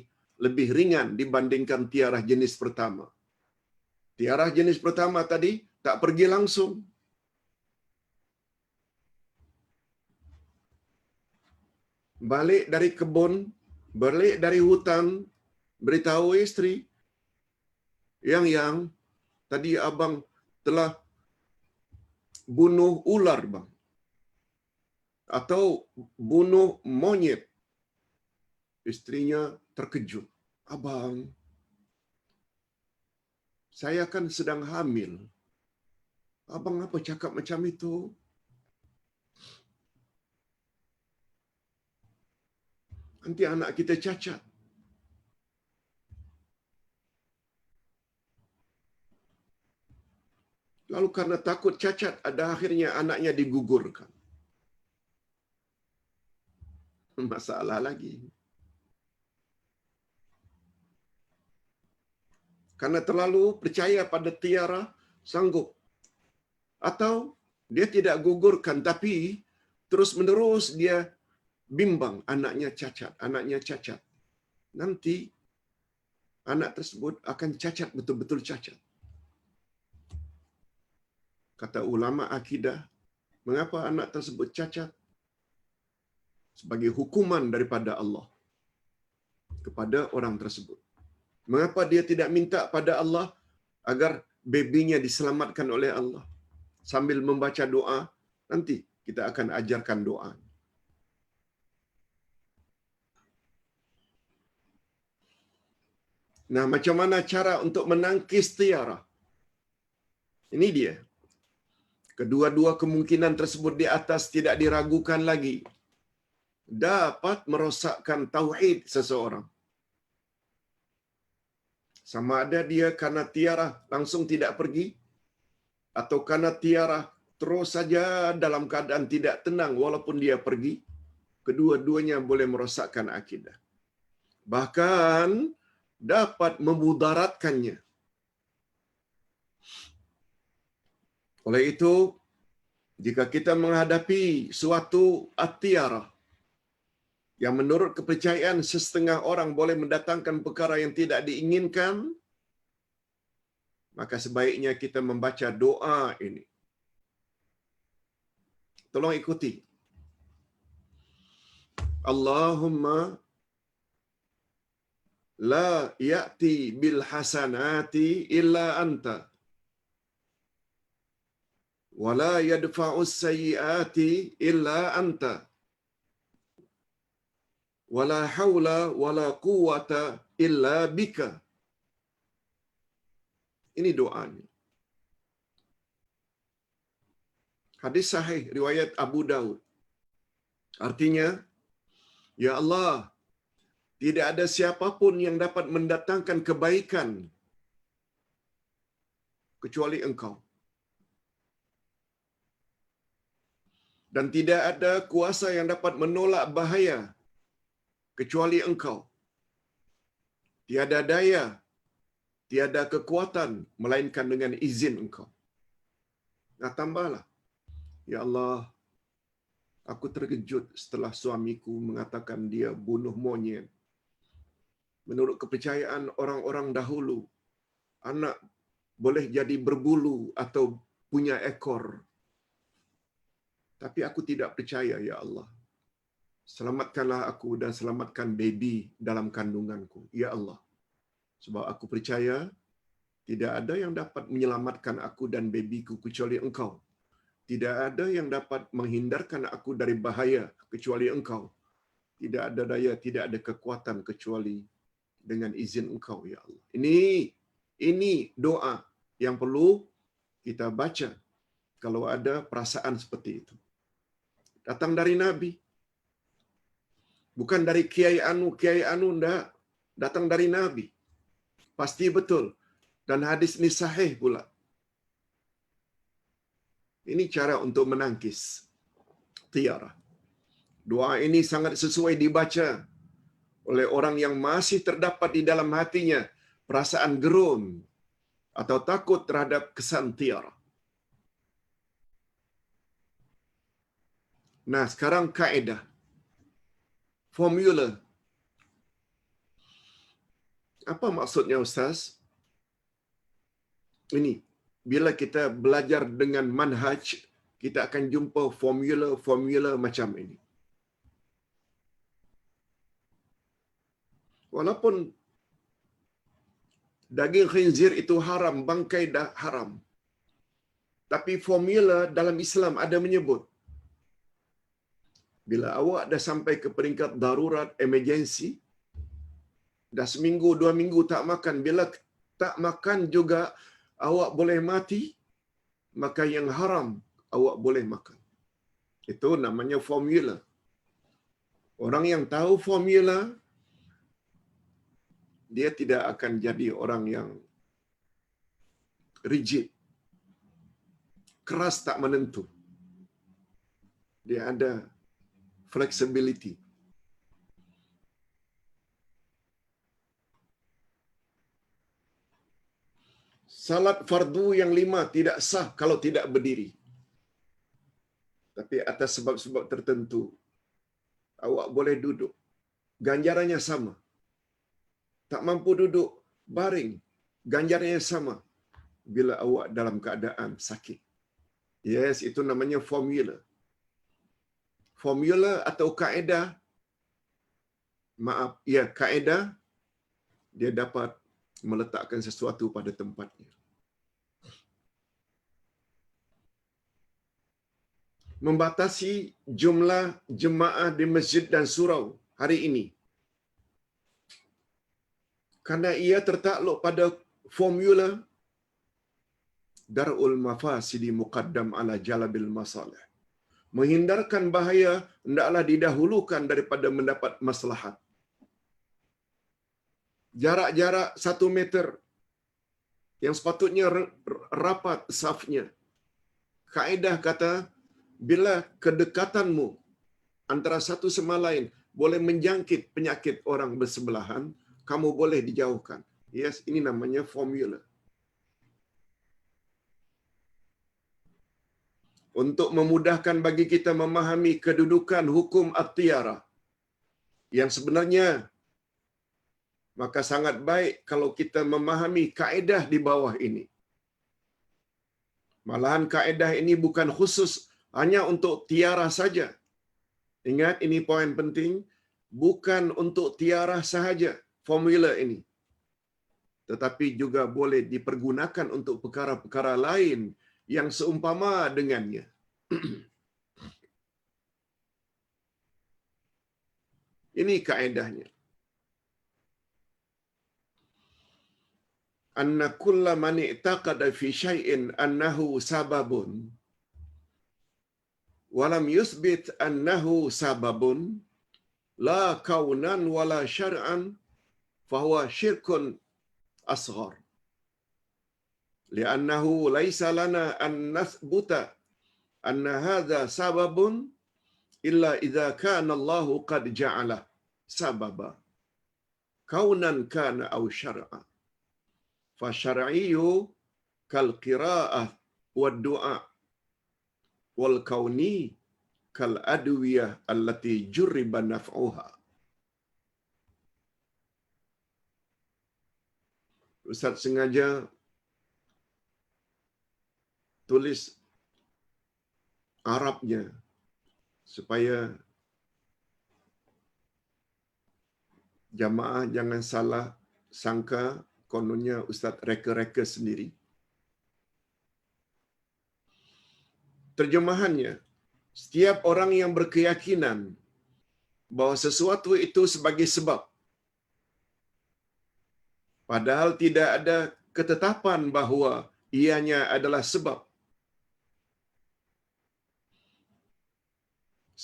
lebih ringan dibandingkan tiarah jenis pertama. Tiarah jenis pertama tadi tak pergi langsung. Balik dari kebun, balik dari hutan, beritahu isteri, yang tadi abang telah bunuh ular, bang. Atau bunuh monyet. Istrinya terkejut. "Abang, saya kan sedang hamil. Abang apa cakap macam itu?" Nanti anak kita cacat. Lalu karena takut cacat, ada akhirnya anaknya digugurkan. Masalah lagi. Karena terlalu percaya pada tiarah, sanggup. Atau dia tidak gugurkan, tapi terus-menerus dia bimbang anaknya cacat, anaknya cacat. Nanti anak tersebut akan cacat, betul-betul cacat. Kata ulama akidah, mengapa anak tersebut cacat? sebagai hukuman daripada Allah kepada orang tersebut. Mengapa dia tidak minta pada Allah agar babynya diselamatkan oleh Allah? Sambil membaca doa, nanti kita akan ajarkan doa. Nah, macam mana cara untuk menangkis tiara? Ini dia. Kedua-dua kemungkinan tersebut di atas tidak diragukan lagi. Dapat merosakkan tauhid seseorang. Sama ada dia karena tiara langsung tidak pergi, atau karena tiara terus saja dalam keadaan tidak tenang walaupun dia pergi, kedua-duanya boleh merosakkan akidah. Bahkan dapat memudaratkannya. Oleh itu, jika kita menghadapi suatu tiara yang menurut kepercayaan setengah orang boleh mendatangkan perkara yang tidak diinginkan, maka sebaiknya kita membaca doa ini. Tolong ikuti. Allahumma la ya'ti bil hasanati illa anta, wa la yadfa'us sayyiati illa anta, wa la hawla wa la quwwata illa bika. Ini doanya. Hadis sahih riwayat Abu Daud. Artinya, ya Allah, tidak ada siapapun yang dapat mendatangkan kebaikan kecuali Engkau. Dan tidak ada kuasa yang dapat menolak bahaya kecuali Engkau. Tiada daya, tiada kekuatan melainkan dengan izin Engkau. Nah, tambahlah, ya Allah, aku terkejut setelah suamiku mengatakan dia bunuh monyet. Menurut kepercayaan orang-orang dahulu, anak boleh jadi berbulu atau punya ekor. Tapi aku tidak percaya, ya Allah. Selamatkanlah aku dan selamatkan baby dalam kandunganku, ya Allah. Sebab aku percaya tidak ada yang dapat menyelamatkan aku dan babyku kecuali Engkau. Tidak ada yang dapat menghindarkan aku dari bahaya kecuali Engkau. Tidak ada daya, tidak ada kekuatan kecuali dengan izin Engkau, ya Allah. Ini doa yang perlu kita baca kalau ada perasaan seperti itu. Datang dari Nabi. Bukan dari Kiai Anu enggak. Datang dari Nabi. Pasti betul. Dan hadis ini sahih pula. Ini cara untuk menangkis tiara. Doa ini sangat sesuai dibaca oleh orang yang masih terdapat di dalam hatinya perasaan gerun atau takut terhadap kesan tiara. Nah, sekarang kaedah. Formula. Apa maksudnya, Ustaz? Ini, bila kita belajar dengan manhaj, kita akan jumpa formula-formula macam ini. Walaupun daging khinzir itu haram, bangkai dah haram. Tapi formula dalam Islam ada menyebut, bila awak dah sampai ke peringkat darurat, emergency, dah seminggu, 2 minggu tak makan, bila tak makan juga awak boleh mati, maka yang haram awak boleh makan. Itu namanya formula. Orang yang tahu formula, dia tidak akan jadi orang yang rigid, keras tak menentu. Dia ada flexibility. Salat fardu yang 5 tidak sah kalau tidak berdiri. Tapi atas sebab-sebab tertentu, awak boleh duduk. Ganjarannya sama. Tak mampu duduk, baring. Ganjarannya sama bila awak dalam keadaan sakit. Yes, itu namanya formula. formula atau kaedah, kaedah, dia dapat meletakkan sesuatu pada tempatnya. Membatasi jumlah jemaah di masjid dan surau hari ini, karena ia tertakluk pada formula dar'ul mafasidi muqaddam ala jalabil masalih. Menghindarkan bahaya hendaklah didahulukan daripada mendapat maslahat. Jarak-jarak 1 meter yang sepatutnya rapat safnya. Kaedah kata, bila kedekatanmu antara satu sama lain boleh menjangkit penyakit orang bersebelahan, kamu boleh dijauhkan. Yes, ini namanya formula. Untuk memudahkan bagi kita memahami kedudukan hukum at-tiyarah yang sebenarnya, maka sangat baik kalau kita memahami kaedah di bawah ini. Malahan kaedah ini bukan khusus hanya untuk tiarah saja. Ingat, ini poin penting, bukan untuk tiarah sahaja formula ini, tetapi juga boleh dipergunakan untuk perkara-perkara lain yang seumpama dengannya. Ini kaedahnya. Anna kulla man i'taqada fi syai'in annahu sababun wa lam yuthbit annahu sababun la kaunan wala syar'an fahuwa syirkun asghar. Li'annahu laisa lana an nathbuta anna hadha sababun illa idza kana Allahu qad ja'ala sababa kaunan kana aw syar'a. Fa syar'iyyu kal qira'ah wad du'a wal kauni kal adwiyah allati jurriba naf'uha. Ustaz sengaja tulis Arabnya supaya jamaah jangan salah sangka kononnya Ustaz reka-reka sendiri. Terjemahannya, setiap orang yang berkeyakinan bahawa sesuatu itu sebagai sebab, padahal tidak ada ketetapan bahawa ianya adalah sebab,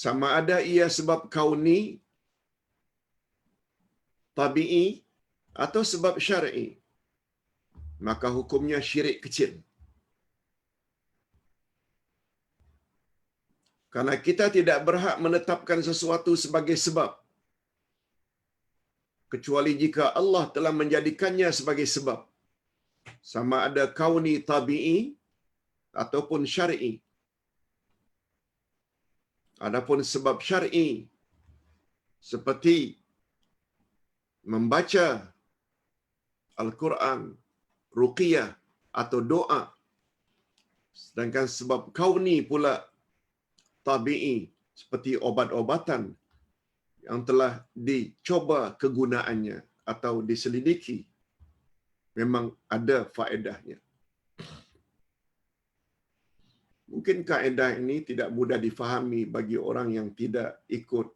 sama ada ia sebab kauni, tabi'i, atau sebab syar'i, maka hukumnya syirik kecil. Karena kita tidak berhak menetapkan sesuatu sebagai sebab, kecuali jika Allah telah menjadikannya sebagai sebab. Sama ada kauni tabi'i ataupun syar'i. Adapun sebab syar'i seperti membaca Al-Quran, ruqyah atau doa. Sedangkan sebab kauni pula tabi'i seperti obat-obatan yang telah dicoba kegunaannya atau diselidiki, memang ada faedahnya. Mungkin kaedah ini tidak mudah difahami bagi orang yang tidak ikut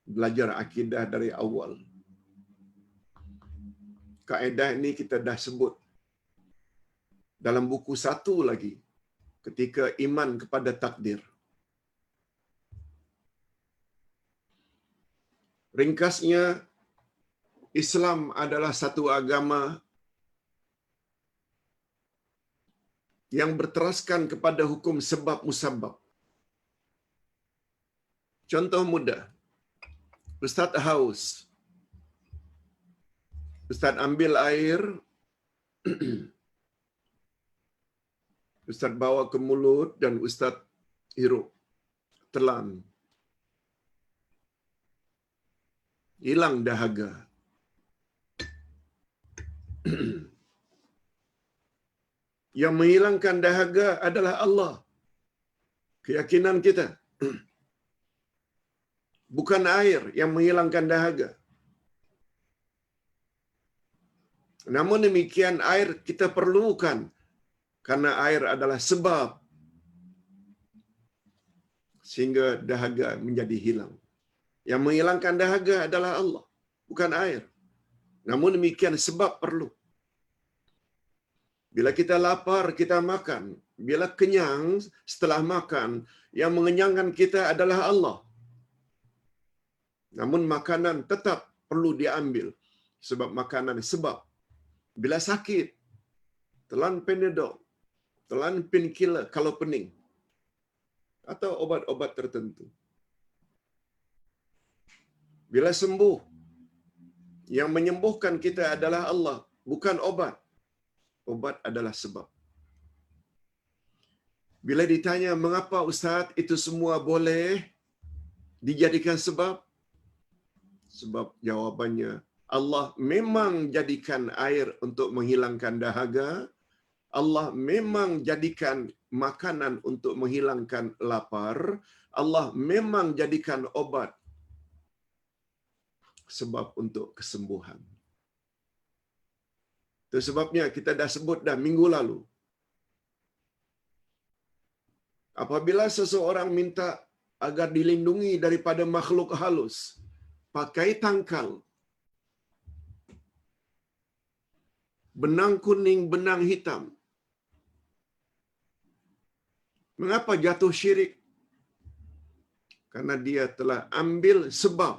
belajar akidah dari awal. Kaedah ini kita dah sebut dalam buku 1 lagi, ketika iman kepada takdir. Ringkasnya, Islam adalah satu agama yang berteraskan kepada hukum sebab musabab. Contoh mudah, Ustaz haus, Ustaz ambil air, Ustaz bawa ke mulut dan Ustaz hirup, telan. Hilang dahaga. Yang menghilangkan dahaga adalah Allah. Keyakinan kita. bukan air yang menghilangkan dahaga. Namun demikian air kita perlukan karena air adalah sebab sehingga dahaga menjadi hilang. Yang menghilangkan dahaga adalah Allah, bukan air. Namun demikian sebab perlu. Bila kita lapar, kita makan. Bila kenyang setelah makan, yang mengenyangkan kita adalah Allah. Namun makanan tetap perlu diambil sebab makanan sebab. Bila sakit, telan Panadol, telan painkiller kalau pening, atau obat-obat tertentu. Bila sembuh, yang menyembuhkan kita adalah Allah, bukan obat. Obat adalah sebab. Bila ditanya, mengapa Ustaz itu semua boleh dijadikan sebab? Sebab jawabannya, Allah memang jadikan air untuk menghilangkan dahaga. Allah memang jadikan makanan untuk menghilangkan lapar. Allah memang jadikan obat sebab untuk kesembuhan. Itu sebabnya kita dah sebut dah minggu lalu. Apabila seseorang minta agar dilindungi daripada makhluk halus, pakai tangkal, benang kuning, benang hitam. Mengapa jatuh syirik? Karena dia telah ambil sebab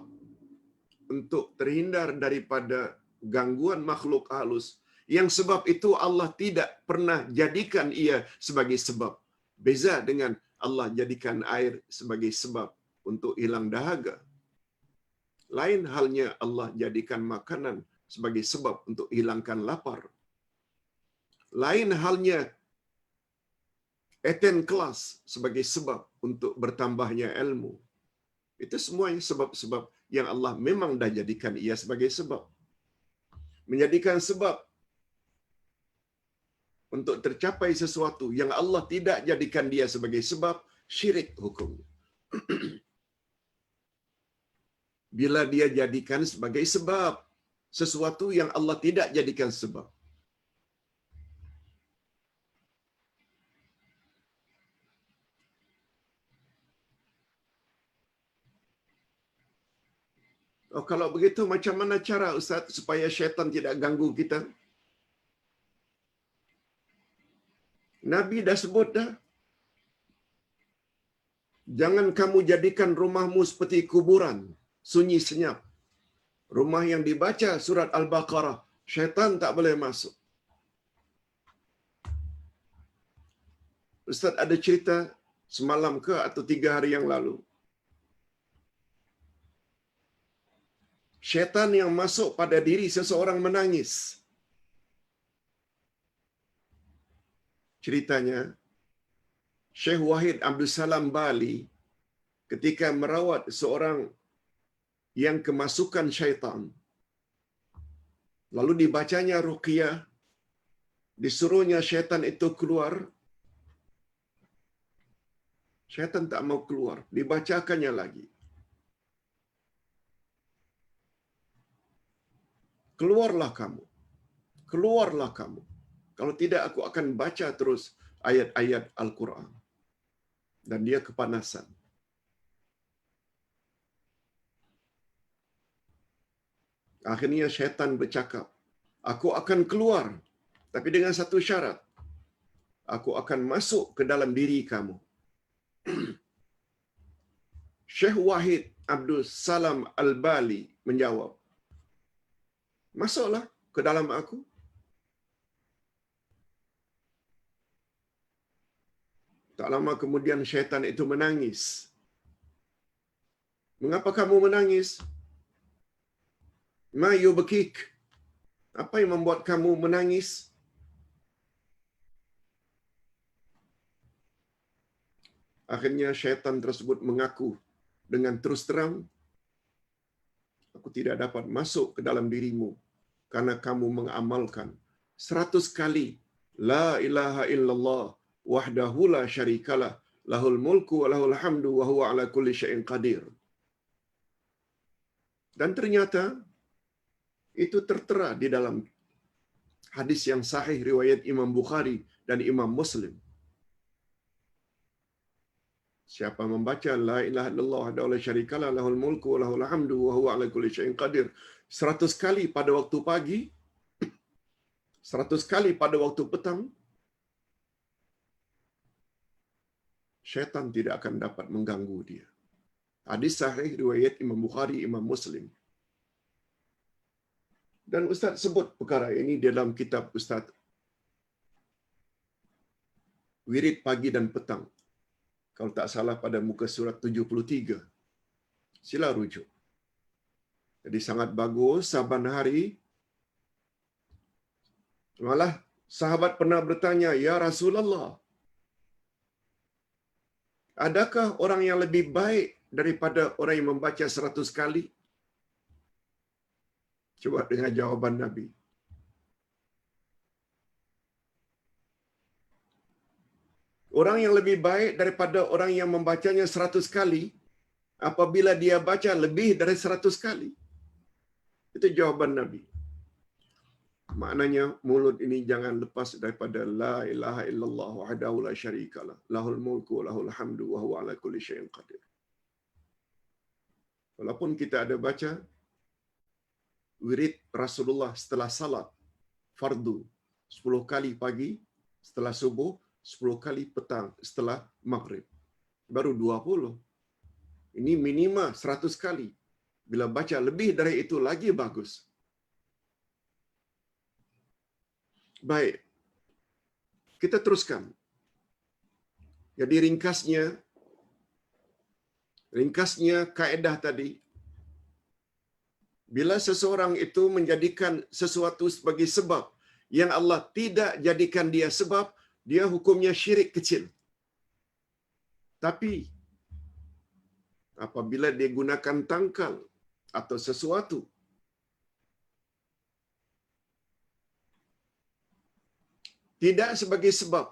untuk terhindar daripada gangguan makhluk halus. Yang sebab itu Allah tidak pernah jadikan ia sebagai sebab. Beza dengan Allah jadikan air sebagai sebab untuk hilang dahaga. Lain halnya Allah jadikan makanan sebagai sebab untuk hilangkan lapar. Lain halnya attend kelas sebagai sebab untuk bertambahnya ilmu. Itu semuanya sebab-sebab yang Allah memang dah jadikan ia sebagai sebab. Menjadikan sebab untuk tercapai sesuatu yang Allah tidak jadikan dia sebagai sebab, syirik hukumnya. Bila dia jadikan sebagai sebab sesuatu yang Allah tidak jadikan sebab. Oh, kalau begitu macam mana cara Ustaz supaya syaitan tidak ganggu kita? Nabi dah sebut dah. Jangan kamu jadikan rumahmu seperti kuburan, sunyi senyap. Rumah yang dibaca surat Al-Baqarah, syaitan tak boleh masuk. Ustaz ada cerita semalam ke atau 3 hari yang lalu. Syaitan yang masuk pada diri seseorang menangis. Ceritanya, Syekh Wahid Abdul Salam Bali ketika merawat seorang yang kemasukan syaitan. Lalu dibacanya ruqyah, disuruhnya syaitan itu keluar. Syaitan tak mau keluar, dibacakannya lagi. Keluarlah kamu. Keluarlah kamu. Kalau tidak aku akan baca terus ayat-ayat Al-Quran. Dan dia kepanasan. Akhirnya syaitan bercakap, aku akan keluar, tapi dengan satu syarat. Aku akan masuk ke dalam diri kamu. Syekh Wahid Abdul Salam Al-Bali menjawab, masuklah ke dalam aku. Tak lama kemudian syaitan itu menangis. Mengapa kamu menangis? Ma yubkik? Apa yang membuat kamu menangis? Akhirnya syaitan tersebut mengaku dengan terus terang, aku tidak dapat masuk ke dalam dirimu karena kamu mengamalkan 100 kali la ilaha illallah wahdahu la syarikalah lahul mulku wa lahul hamdu wa huwa ala kulli syai'in qadir. Dan ternyata itu tertera di dalam hadis yang sahih riwayat Imam Bukhari dan Imam Muslim. Siapa membaca la ilaha illallah wahdahu la syarikalah lahul mulku wa lahul hamdu wa huwa ala kulli syai'in qadir 100 kali pada waktu pagi, 100 kali pada waktu petang, syaitan tidak akan dapat mengganggu dia. Hadis sahih riwayat Imam Bukhari, Imam Muslim. Dan Ustaz sebut perkara ini dalam kitab Ustaz Wirid Pagi dan Petang. Kalau tak salah pada muka surat 73. Sila rujuk. Jadi sangat bagus, saban hari. Malah sahabat pernah bertanya, "Ya Rasulullah, adakah orang yang lebih baik daripada orang yang membaca 100 kali?" Coba dengar jawaban Nabi. Orang yang lebih baik daripada orang yang membacanya 100 kali apabila dia baca lebih dari 100 kali. Itu jawaban Nabi. Maknanya mulut ini jangan lepas daripada la ilaha illallah wahdahu la syarikalah lahul mulku wa lahul hamdu wa huwa ala kulli syai'in qadir. Walaupun kita ada baca wirid Rasulullah setelah salat fardu 10 kali pagi setelah subuh, 10 kali petang setelah maghrib. Baru 20. Ini minima 100 kali. Bila baca lebih dari itu lagi bagus. Baik. Kita teruskan. Jadi ringkasnya kaedah tadi, bila seseorang itu menjadikan sesuatu sebagai sebab yang Allah tidak jadikan dia sebab, dia hukumnya syirik kecil. Tapi apabila dia gunakan tangkal atau sesuatu tidak sebagai sebab,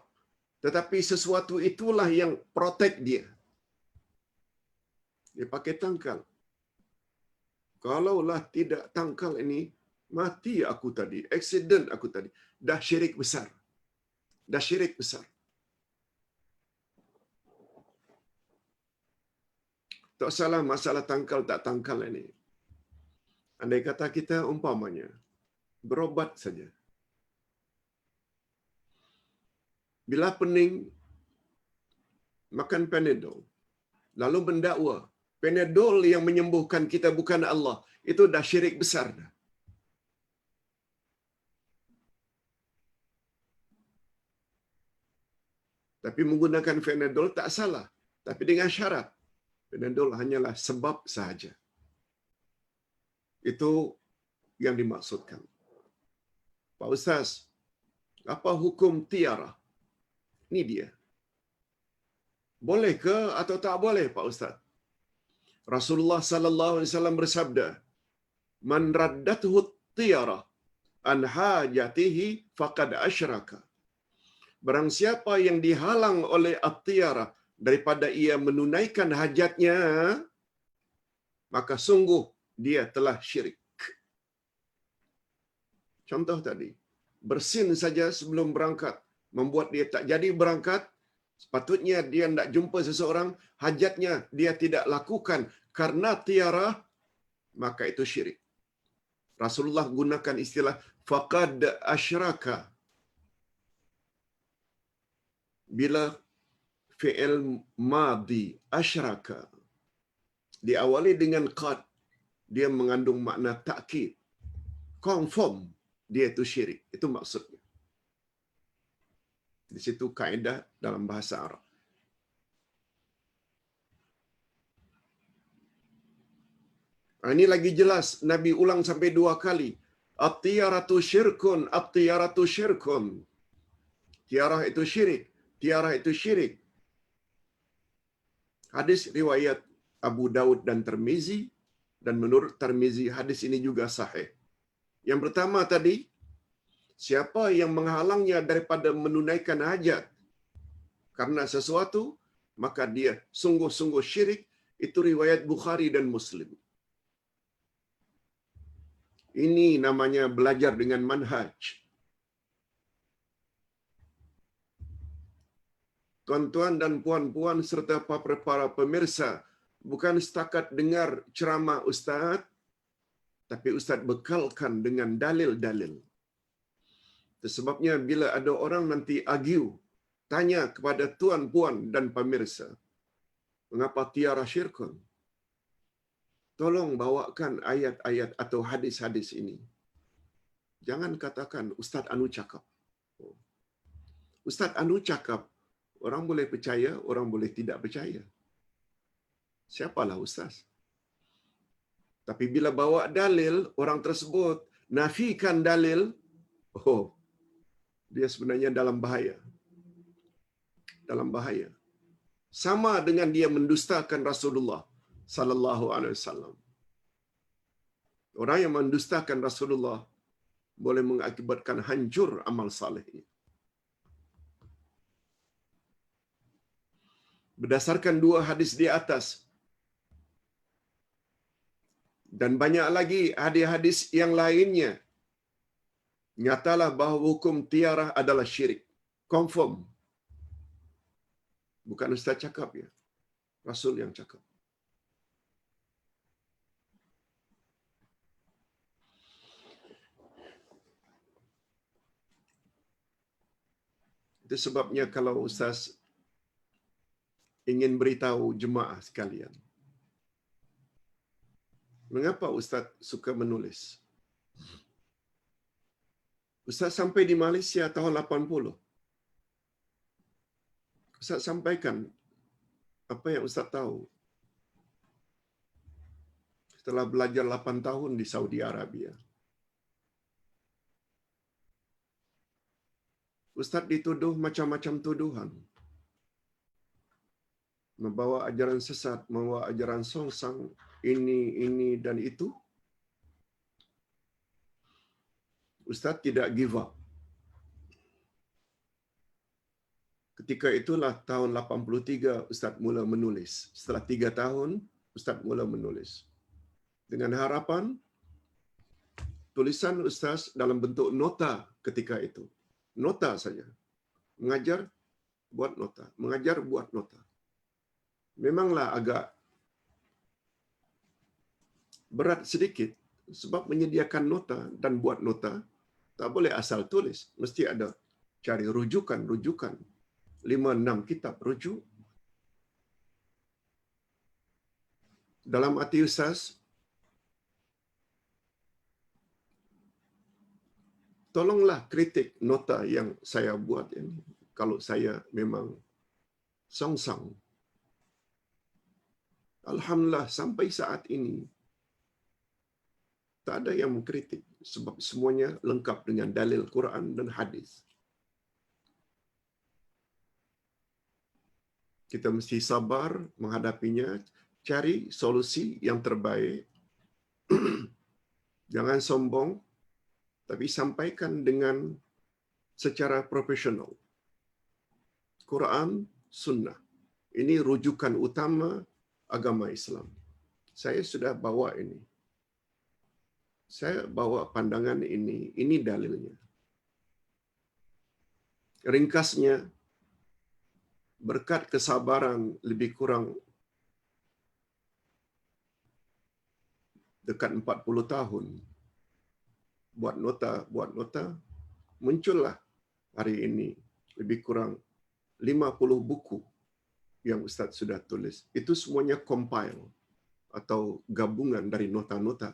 tetapi sesuatu itulah yang protect dia. Dia pakai tangkal. Kalaulah tidak tangkal ini, mati aku tadi, accident aku tadi. Dah syirik besar. Dah syirik besar. Tak salah masalah tangkal tak tangkal ini. Andai kata kita umpamanya, berobat saja. Bila pening, makan Panadol. Lalu mendakwa, Panadol yang menyembuhkan kita bukan Allah. Itu dah syirik besar dah. Tapi menggunakan Panadol tak salah. Tapi dengan syarat. Panadol hanyalah sebab sahaja. Itu yang dimaksudkan. Pak Ustaz, apa hukum tiara? Ini dia. Boleh ke atau tak boleh, Pak Ustaz? Rasulullah sallallahu alaihi wasallam bersabda, "Man raddathu tiara an hajatihi faqad asyraka." Barang siapa yang dihalang oleh at-tiara daripada ia menunaikan hajatnya, maka sungguh dia telah syirik. Contoh tadi, bersin saja sebelum berangkat membuat dia tak jadi berangkat. Sepatutnya dia nak jumpa seseorang, hajatnya dia tidak lakukan karena tiara, maka itu syirik. Rasulullah gunakan istilah faqad asyraka. Bila fi'il madhi asyraka diawali dengan qad, dia mengandung makna takkid. Confirm dia itu syirik. Itu maksudnya. Di situ kaedah dalam bahasa Arab. Ini lagi jelas, Nabi ulang sampai 2 kali. At-tiyaratu syirkun, at-tiyaratu syirkun. Tiarah itu syirik, tiarah itu syirik. Hadis riwayat Abu Daud dan Tirmizi, dan menurut Tirmizi hadis ini juga sahih. Yang pertama tadi, siapa yang menghalangnya daripada menunaikan hajat karena sesuatu, maka dia sungguh-sungguh syirik. Itu riwayat Bukhari dan Muslim. Ini namanya belajar dengan manhaj. Tuan-tuan dan puan-puan serta para pemirsa, bukan setakat dengar ceramah ustaz, tapi ustaz bekalkan dengan dalil-dalil. Sebabnya bila ada orang nanti argue, tanya kepada tuan-puan dan pemirsa, mengapa tiara syirkun? Tolong bawakan ayat-ayat atau hadis-hadis ini. Jangan katakan Ustaz Anu cakap. Ustaz Anu cakap, orang boleh percaya, orang boleh tidak percaya. Siapalah ustaz? Tapi bila bawa dalil, orang tersebut nafikan dalil, oh, dia sebenarnya dalam bahaya. Dalam bahaya. Sama dengan dia mendustakan Rasulullah sallallahu alaihi wasallam. Orang yang mendustakan Rasulullah boleh mengakibatkan hancur amal salehnya. Berdasarkan dua hadis di atas dan banyak lagi hadis-hadis yang lainnya, nyatalah bahawa hukum tiarah adalah syirik. Confirm. Bukan ustaz cakap ya. Rasul yang cakap. Itu sebabnya kalau ustaz ingin beritahu jemaah sekalian, mengapa ustaz suka menulis? Ustaz sampai di Malaysia tahun 80. Ustaz sampaikan apa yang ustaz tahu. Setelah belajar 8 tahun di Saudi Arabia. Ustaz dituduh macam-macam tuduhan. Membawa ajaran sesat, membawa ajaran songsang, ini dan itu. Ustaz tidak give up. Ketika itulah tahun 83 Ustaz mula menulis. Setelah 3 tahun, Ustaz mula menulis. Dengan harapan, tulisan Ustaz dalam bentuk nota ketika itu. Nota saja. Mengajar, buat nota. Mengajar, buat nota. Memanglah agak berat sedikit sebab menyediakan nota dan buat nota tak boleh asal tulis, mesti ada cari rujukan 5-6 kitab rujuk. Dalam hati ustaz, tolonglah kritik nota yang saya buat ini kalau saya memang songsang. Alhamdulillah sampai saat ini tak ada yang mengkritik sebab semuanya lengkap dengan dalil Quran dan hadis. Kita mesti sabar menghadapinya, cari solusi yang terbaik. Jangan sombong, tapi sampaikan dengan secara profesional. Quran, sunnah. Ini rujukan utama agama Islam. Saya sudah bawa ini. Saya bawa pandangan ini dalilnya. Ringkasnya, berkat kesabaran lebih kurang dekat 40 tahun, buat nota, muncullah hari ini lebih kurang 50 buku yang Ustaz sudah tulis. Itu semuanya compile atau gabungan dari nota-nota.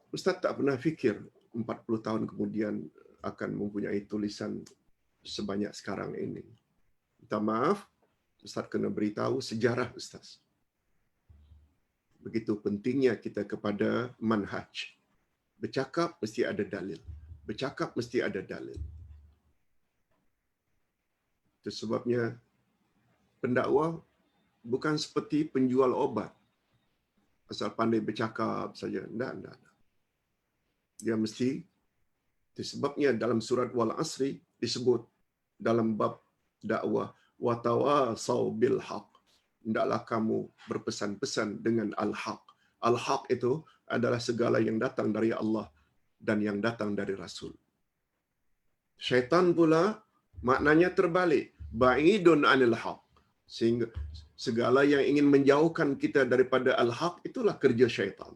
Ustaz tak pernah fikir 40 tahun kemudian akan mempunyai tulisan sebanyak sekarang ini. Minta maaf, Ustaz kena beritahu sejarah Ustaz. Begitu pentingnya kita kepada manhaj. Bercakap mesti ada dalil. Bercakap mesti ada dalil. Itu sebabnya pendakwah bukan seperti penjual obat. Asal pandai bercakap saja. Tidak. Dia mesti, itu sebabnya dalam surat Wal Asri disebut dalam bab dakwah, watawasau bil haq. Hendaklah kamu berpesan-pesan dengan al-haq. Al-haq itu adalah segala yang datang dari Allah dan yang datang dari Rasul. Syaitan pula maknanya terbalik. Ba'idun anil haq. Sehingga segala yang ingin menjauhkan kita daripada al-haq itulah kerja syaitan.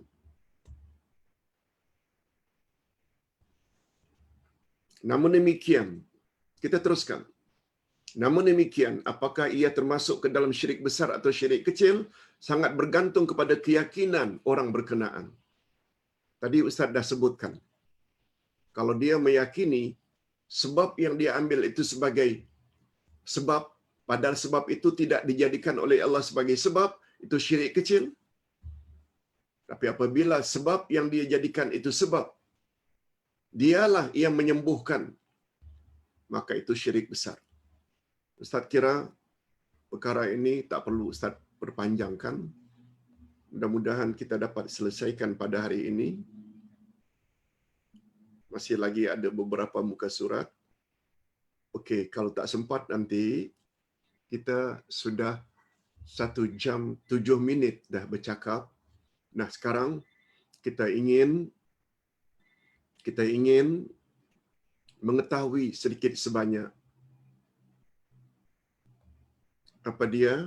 Namun demikian, kita teruskan. Namun demikian, apakah ia termasuk ke dalam syirik besar atau syirik kecil, sangat bergantung kepada keyakinan orang berkenaan. Tadi Ustaz dah sebutkan. Kalau dia meyakini sebab yang dia ambil itu sebagai sebab, padahal sebab itu tidak dijadikan oleh Allah sebagai sebab, itu syirik kecil. Tapi apabila sebab yang dia jadikan itu sebab, dialah yang menyembuhkan, maka itu syirik besar. Ustaz kira perkara ini tak perlu Ustaz perpanjangkan. Mudah-mudahan kita dapat selesaikan pada hari ini. Masih lagi ada beberapa muka surat. Okey, kalau tak sempat nanti kita sudah 1 jam 7 minit dah bercakap. Nah, sekarang kita ingin mengetahui sedikit sebanyak apa dia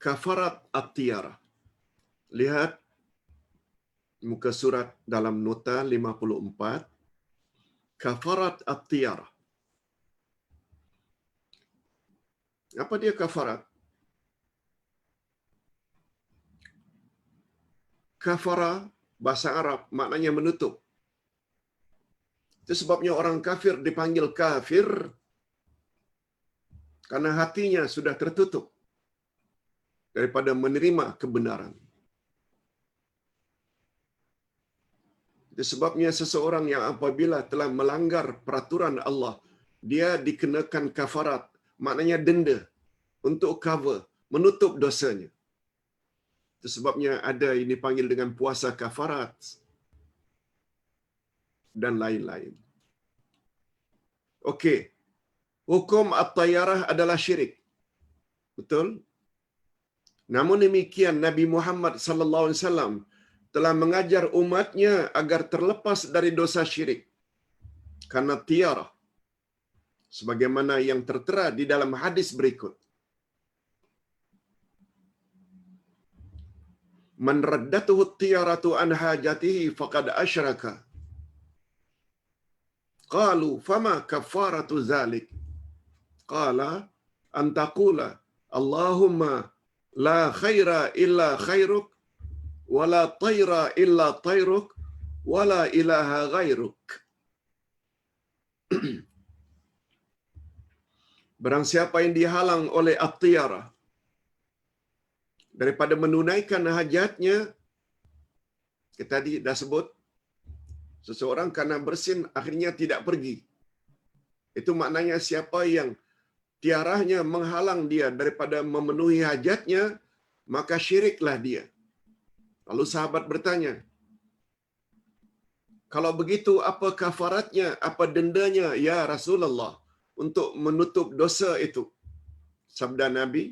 kafarat at-tiyarah. Lihat muka surat dalam nota 54. Kafarat at-tiyarah. Apa dia kafarat? Kafara bahasa Arab maknanya menutup. Itu sebabnya orang kafir dipanggil kafir karena hatinya sudah tertutup daripada menerima kebenaran. Itu sebabnya seseorang yang apabila telah melanggar peraturan Allah, dia dikenakan kafarat, maknanya denda untuk cover, menutup dosanya. Itu sebabnya ada yang dipanggil dengan puasa kafarat dan lain-lain. Okey. Hukum at-tayarah adalah syirik. Betul? Namun demikian Nabi Muhammad sallallahu alaihi wasallam telah mengajar umatnya agar terlepas dari dosa syirik. Karena tiarah sebagaimana yang tertera di dalam hadis berikut. Man raddatuhu at-tiyaratu an hajatihi faqad asyraka. Qalu fama kafaratu zalik? Qala an taqula Allahumma la khaira illa khairuk wa la tayra illa tayruk wa la ilaha ghairuk. Barang siapa yang dihalang oleh at-tiyarah daripada menunaikan hajatnya, kita tadi dah sebut, seseorang karena bersin akhirnya tidak pergi. Itu maknanya siapa yang tiarahnya menghalang dia daripada memenuhi hajatnya, maka syiriklah dia. Lalu sahabat bertanya, kalau begitu apa kafaratnya, apa dendanya ya Rasulullah untuk menutup dosa itu? Sabda Nabi,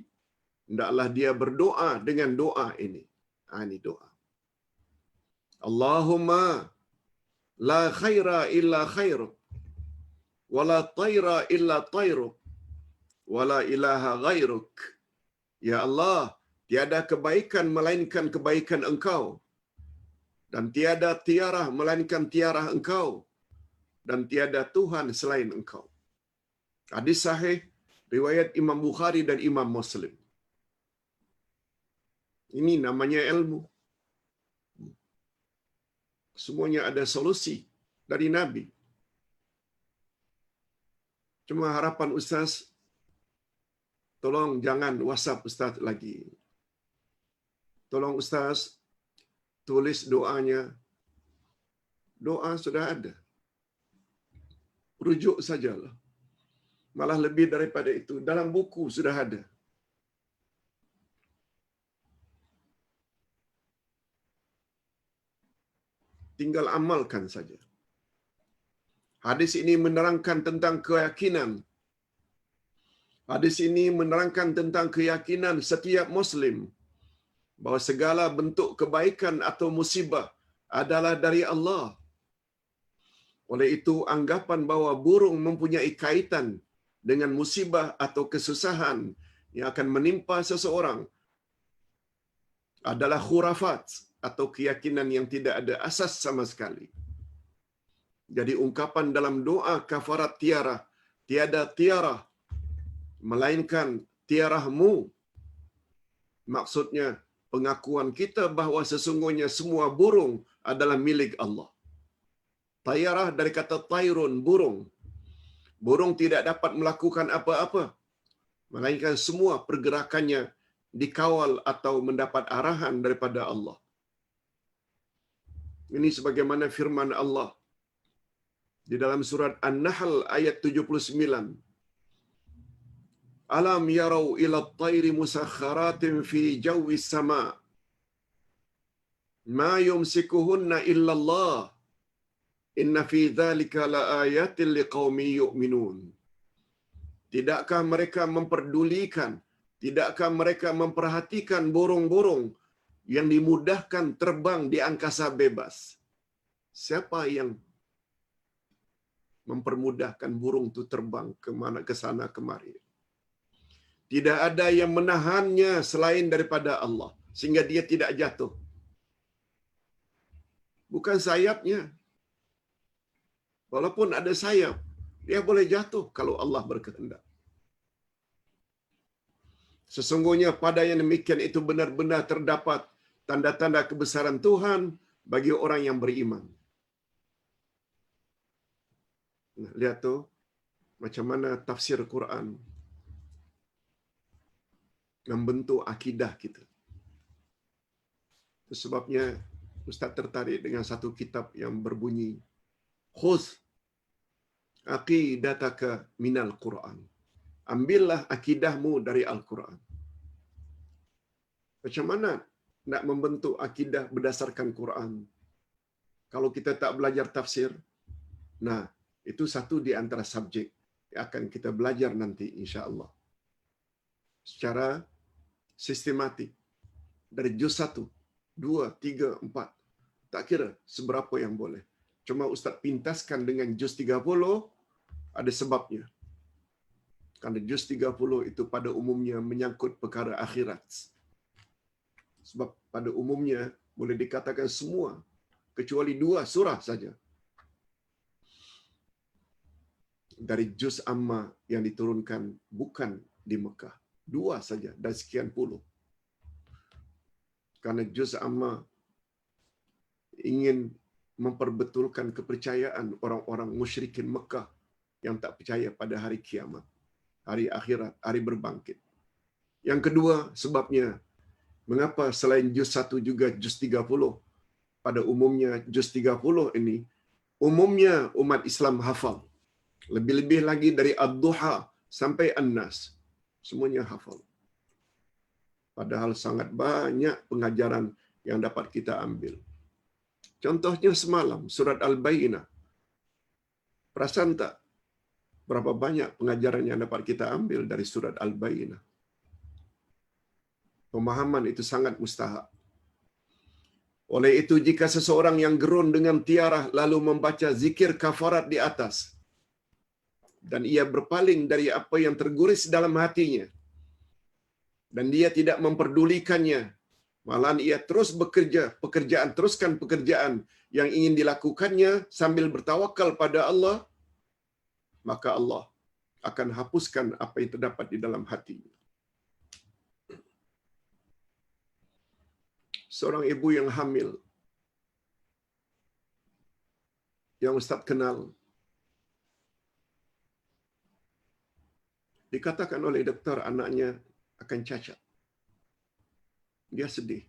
hendaklah dia berdoa dengan doa ini. Ini doa. Allahumma la khaira illa khairuk wa la tayra illa tayruk wa la ilaha ghairuk. Ya Allah, tiada kebaikan melainkan kebaikan Engkau, dan tiada tiarah melainkan tiarah Engkau, dan tiada Tuhan selain Engkau. Hadis sahih riwayat Imam Bukhari dan Imam Muslim. Ini namanya ilmu. Semuanya ada solusi dari Nabi. Cuma harapan Ustaz, tolong jangan WhatsApp Ustaz lagi. Tolong Ustaz tulis doanya. Doa sudah ada. Rujuk sajalah. Malah lebih daripada itu, dalam buku sudah ada. Tinggal amalkan saja. Hadis ini menerangkan tentang keyakinan. Hadis ini menerangkan tentang keyakinan setiap Muslim bahwa segala bentuk kebaikan atau musibah adalah dari Allah. Oleh itu, anggapan bahwa burung mempunyai kaitan dengan musibah atau kesusahan yang akan menimpa seseorang adalah khurafat atau keyakinan yang tidak ada asas sama sekali. Jadi ungkapan dalam doa kafarat tiarah, tiada tiarah melainkan tiarahmu, maksudnya pengakuan kita bahawa sesungguhnya semua burung adalah milik Allah. Tayarah dari kata tairun, burung. Burung tidak dapat melakukan apa-apa, melainkan semua pergerakannya dikawal atau mendapat arahan daripada Allah. Ini sebagaimana firman Allah di dalam surat An-Nahl ayat 79. Alam yarau ila at-tayri musakhkharatin fi jawis sama' ma yumsikuhunna illa Allah inna fi dzalika laayatin liqaumin yu'minun. Tidakkah mereka memperdulikan, tidakkah mereka memperhatikan burung-burung yang dimudahkan terbang di angkasa bebas? Siapa yang mempermudahkan burung itu terbang ke mana, ke sana kemari? Tidak ada yang menahannya selain daripada Allah, sehingga dia tidak jatuh. Bukan sayapnya. Walaupun ada sayap, dia boleh jatuh kalau Allah berkehendak. Sesungguhnya pada yang demikian itu benar-benar terdapat tanda-tanda kebesaran Tuhan bagi orang yang beriman. Nah, lihat tu macam mana tafsir Quran membentuk akidah kita. Itu sebabnya Ustaz tertarik dengan satu kitab yang berbunyi Khudh aqidataka minal Quran. Ambillah akidahmu dari Al-Quran. Macam mana nak membentuk akidah berdasarkan Quran? Kalau kita tak belajar tafsir, nah, itu satu di antara subjek yang akan kita belajar nanti insya-Allah. Secara sistematik dari juz 1, 2, 3, 4. Tak kira seberapa yang boleh. Cuma Ustaz pintaskan dengan juz 30 ada sebabnya. Kerana juz 30 itu pada umumnya menyangkut perkara akhirat. Sebab pada umumnya boleh dikatakan semua kecuali 2 surah saja dari juz amma yang diturunkan bukan di Mekah. 2 saja dan sekian puluh. Kerana juz amma ingin memperbetulkan kepercayaan orang-orang musyrikin Mekah yang tak percaya pada hari kiamat, hari akhirat, hari berbangkit. Yang kedua sebabnya, mengapa selain juz 1 juga juz 30? Pada umumnya juz 30 ini, umumnya umat Islam hafal. Lebih-lebih lagi dari Ad-Duha sampai An-Nas. Semuanya hafal. Padahal sangat banyak pengajaran yang dapat kita ambil. Contohnya semalam, surat Al-Bayyinah. Perasan tak berapa banyak pengajaran yang dapat kita ambil dari surat Al-Bayyinah? Pemahaman itu sangat mustahak. Oleh itu, jika seseorang yang gerun dengan tiarah lalu membaca zikir kafarat di atas, dan ia berpaling dari apa yang terguris dalam hatinya, dan dia tidak memperdulikannya, malahan ia terus bekerja, teruskan pekerjaan yang ingin dilakukannya sambil bertawakal pada Allah, maka Allah akan hapuskan apa yang terdapat di dalam hatinya. Seorang ibu yang hamil, yang Ustaz kenal, dikatakan oleh doktor anaknya akan cacat. Dia sedih.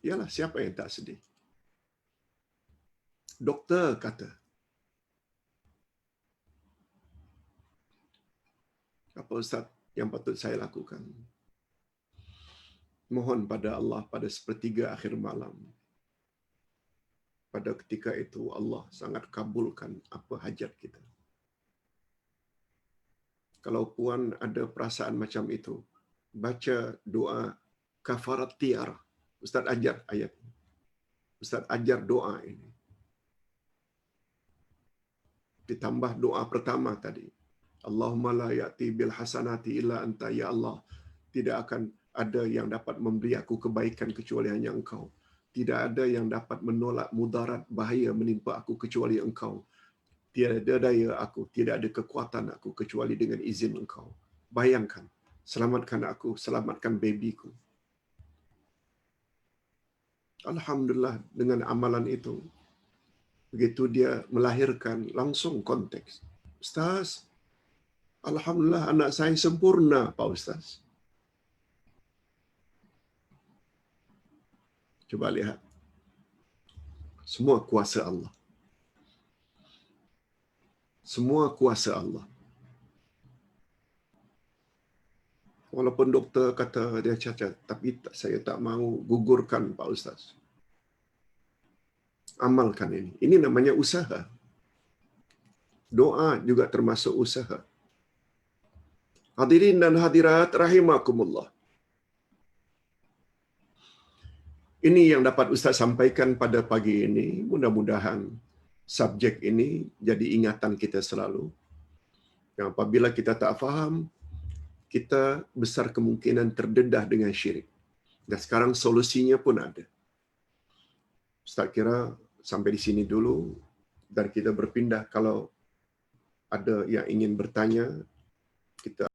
Yalah, siapa yang tak sedih? Doktor kata, apa Ustaz yang patut saya lakukan? Mohon pada Allah pada sepertiga akhir malam. Pada ketika itu Allah sangat kabulkan apa hajat kita. Kalau puan ada perasaan macam itu, baca doa kafarat tiar. Ustaz ajar ayat ini. Ustaz ajar doa ini. Ditambah doa pertama tadi. Allahumma la ya'ti bil hasanati illa anta, ya Allah. Tidak akan ada yang dapat memberi aku kebaikan kecuali hanya Engkau. Tidak ada yang dapat menolak mudarat bahaya menimpa aku kecuali Engkau. Tiada daya aku, tidak ada kekuatan aku kecuali dengan izin Engkau. Bayangkan, selamatkan aku, selamatkan babyku. Alhamdulillah dengan amalan itu. Begitu dia melahirkan, langsung konteks. Ustaz, Alhamdulillah anak saya sempurna, Pak Ustaz. Coba lihat. Semua kuasa Allah. Semua kuasa Allah. Walaupun doktor kata dia cacat, tapi saya tak mahu gugurkan Pak Ustaz. Amalkan ini. Ini namanya usaha. Doa juga termasuk usaha. Hadirin dan hadirat rahimakumullah. Ini yang dapat Ustaz sampaikan pada pagi ini. Mudah-mudahan subjek ini jadi ingatan kita selalu. Yang apabila kita tak faham, kita besar kemungkinan terdedah dengan syirik. Dan sekarang solusinya pun ada. Ustaz kira sampai di sini dulu dan kita berpindah. Kalau ada yang ingin bertanya, kita